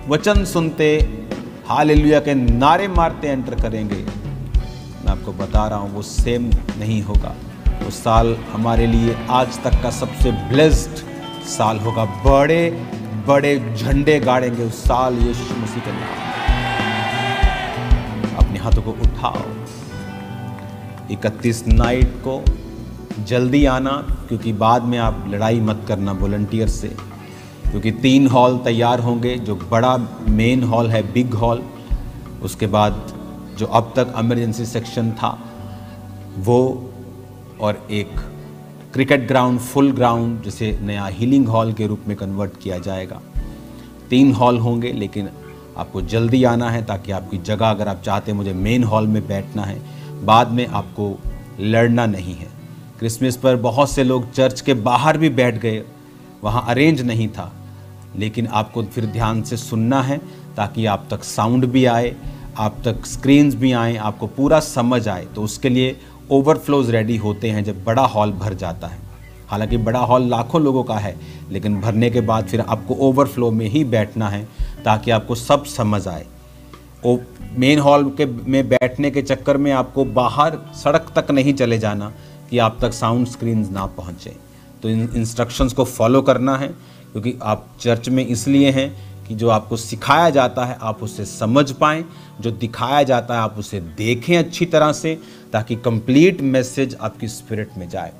वचन सुनते, हालेलुया के नारे मारते एंटर करेंगे, मैं आपको बता रहा हूँ वो सेम नहीं होगा। वो साल हमारे लिए आज तक का सबसे ब्लेस्ड साल होगा। बड़े बड़े झंडे गाड़ेंगे उस साल यीशु मसीह के नाम। अपने हाथों को उठाओ। 31 नाइट को जल्दी आना, क्योंकि बाद में आप लड़ाई मत करना वॉलंटियर से, क्योंकि 3 हॉल तैयार होंगे। जो बड़ा मेन हॉल है, बिग हॉल, उसके बाद जो अब तक इमरजेंसी सेक्शन था वो, और एक क्रिकेट ग्राउंड, फुल ग्राउंड, जिसे नया हीलिंग हॉल के रूप में कन्वर्ट किया जाएगा। 3 हॉल होंगे, लेकिन आपको जल्दी आना है ताकि आपकी जगह, अगर आप चाहते हैं मुझे मेन हॉल में बैठना है, बाद में आपको लड़ना नहीं है। क्रिसमस पर बहुत से लोग चर्च के बाहर भी बैठ गए, वहाँ अरेंज नहीं था, लेकिन आपको फिर ध्यान से सुनना है ताकि आप तक साउंड भी आए, आप तक स्क्रीन्स भी आए, आपको पूरा समझ आए। तो उसके लिए ओवरफ्लोज रेडी होते हैं जब बड़ा हॉल भर जाता है। हालांकि बड़ा हॉल लाखों लोगों का है, लेकिन भरने के बाद फिर आपको ओवरफ्लो में ही बैठना है ताकि आपको सब समझ आए। मेन हॉल के में बैठने के चक्कर में आपको बाहर सड़क तक नहीं चले जाना कि आप तक साउंड स्क्रीन्स ना पहुँचे। तो इन इंस्ट्रक्शंस को फॉलो करना है, क्योंकि आप चर्च में इसलिए हैं कि जो आपको सिखाया जाता है आप उसे समझ पाएँ, जो दिखाया जाता है आप उसे देखें अच्छी तरह से, ताकि कंप्लीट मैसेज आपकी स्पिरिट में जाए।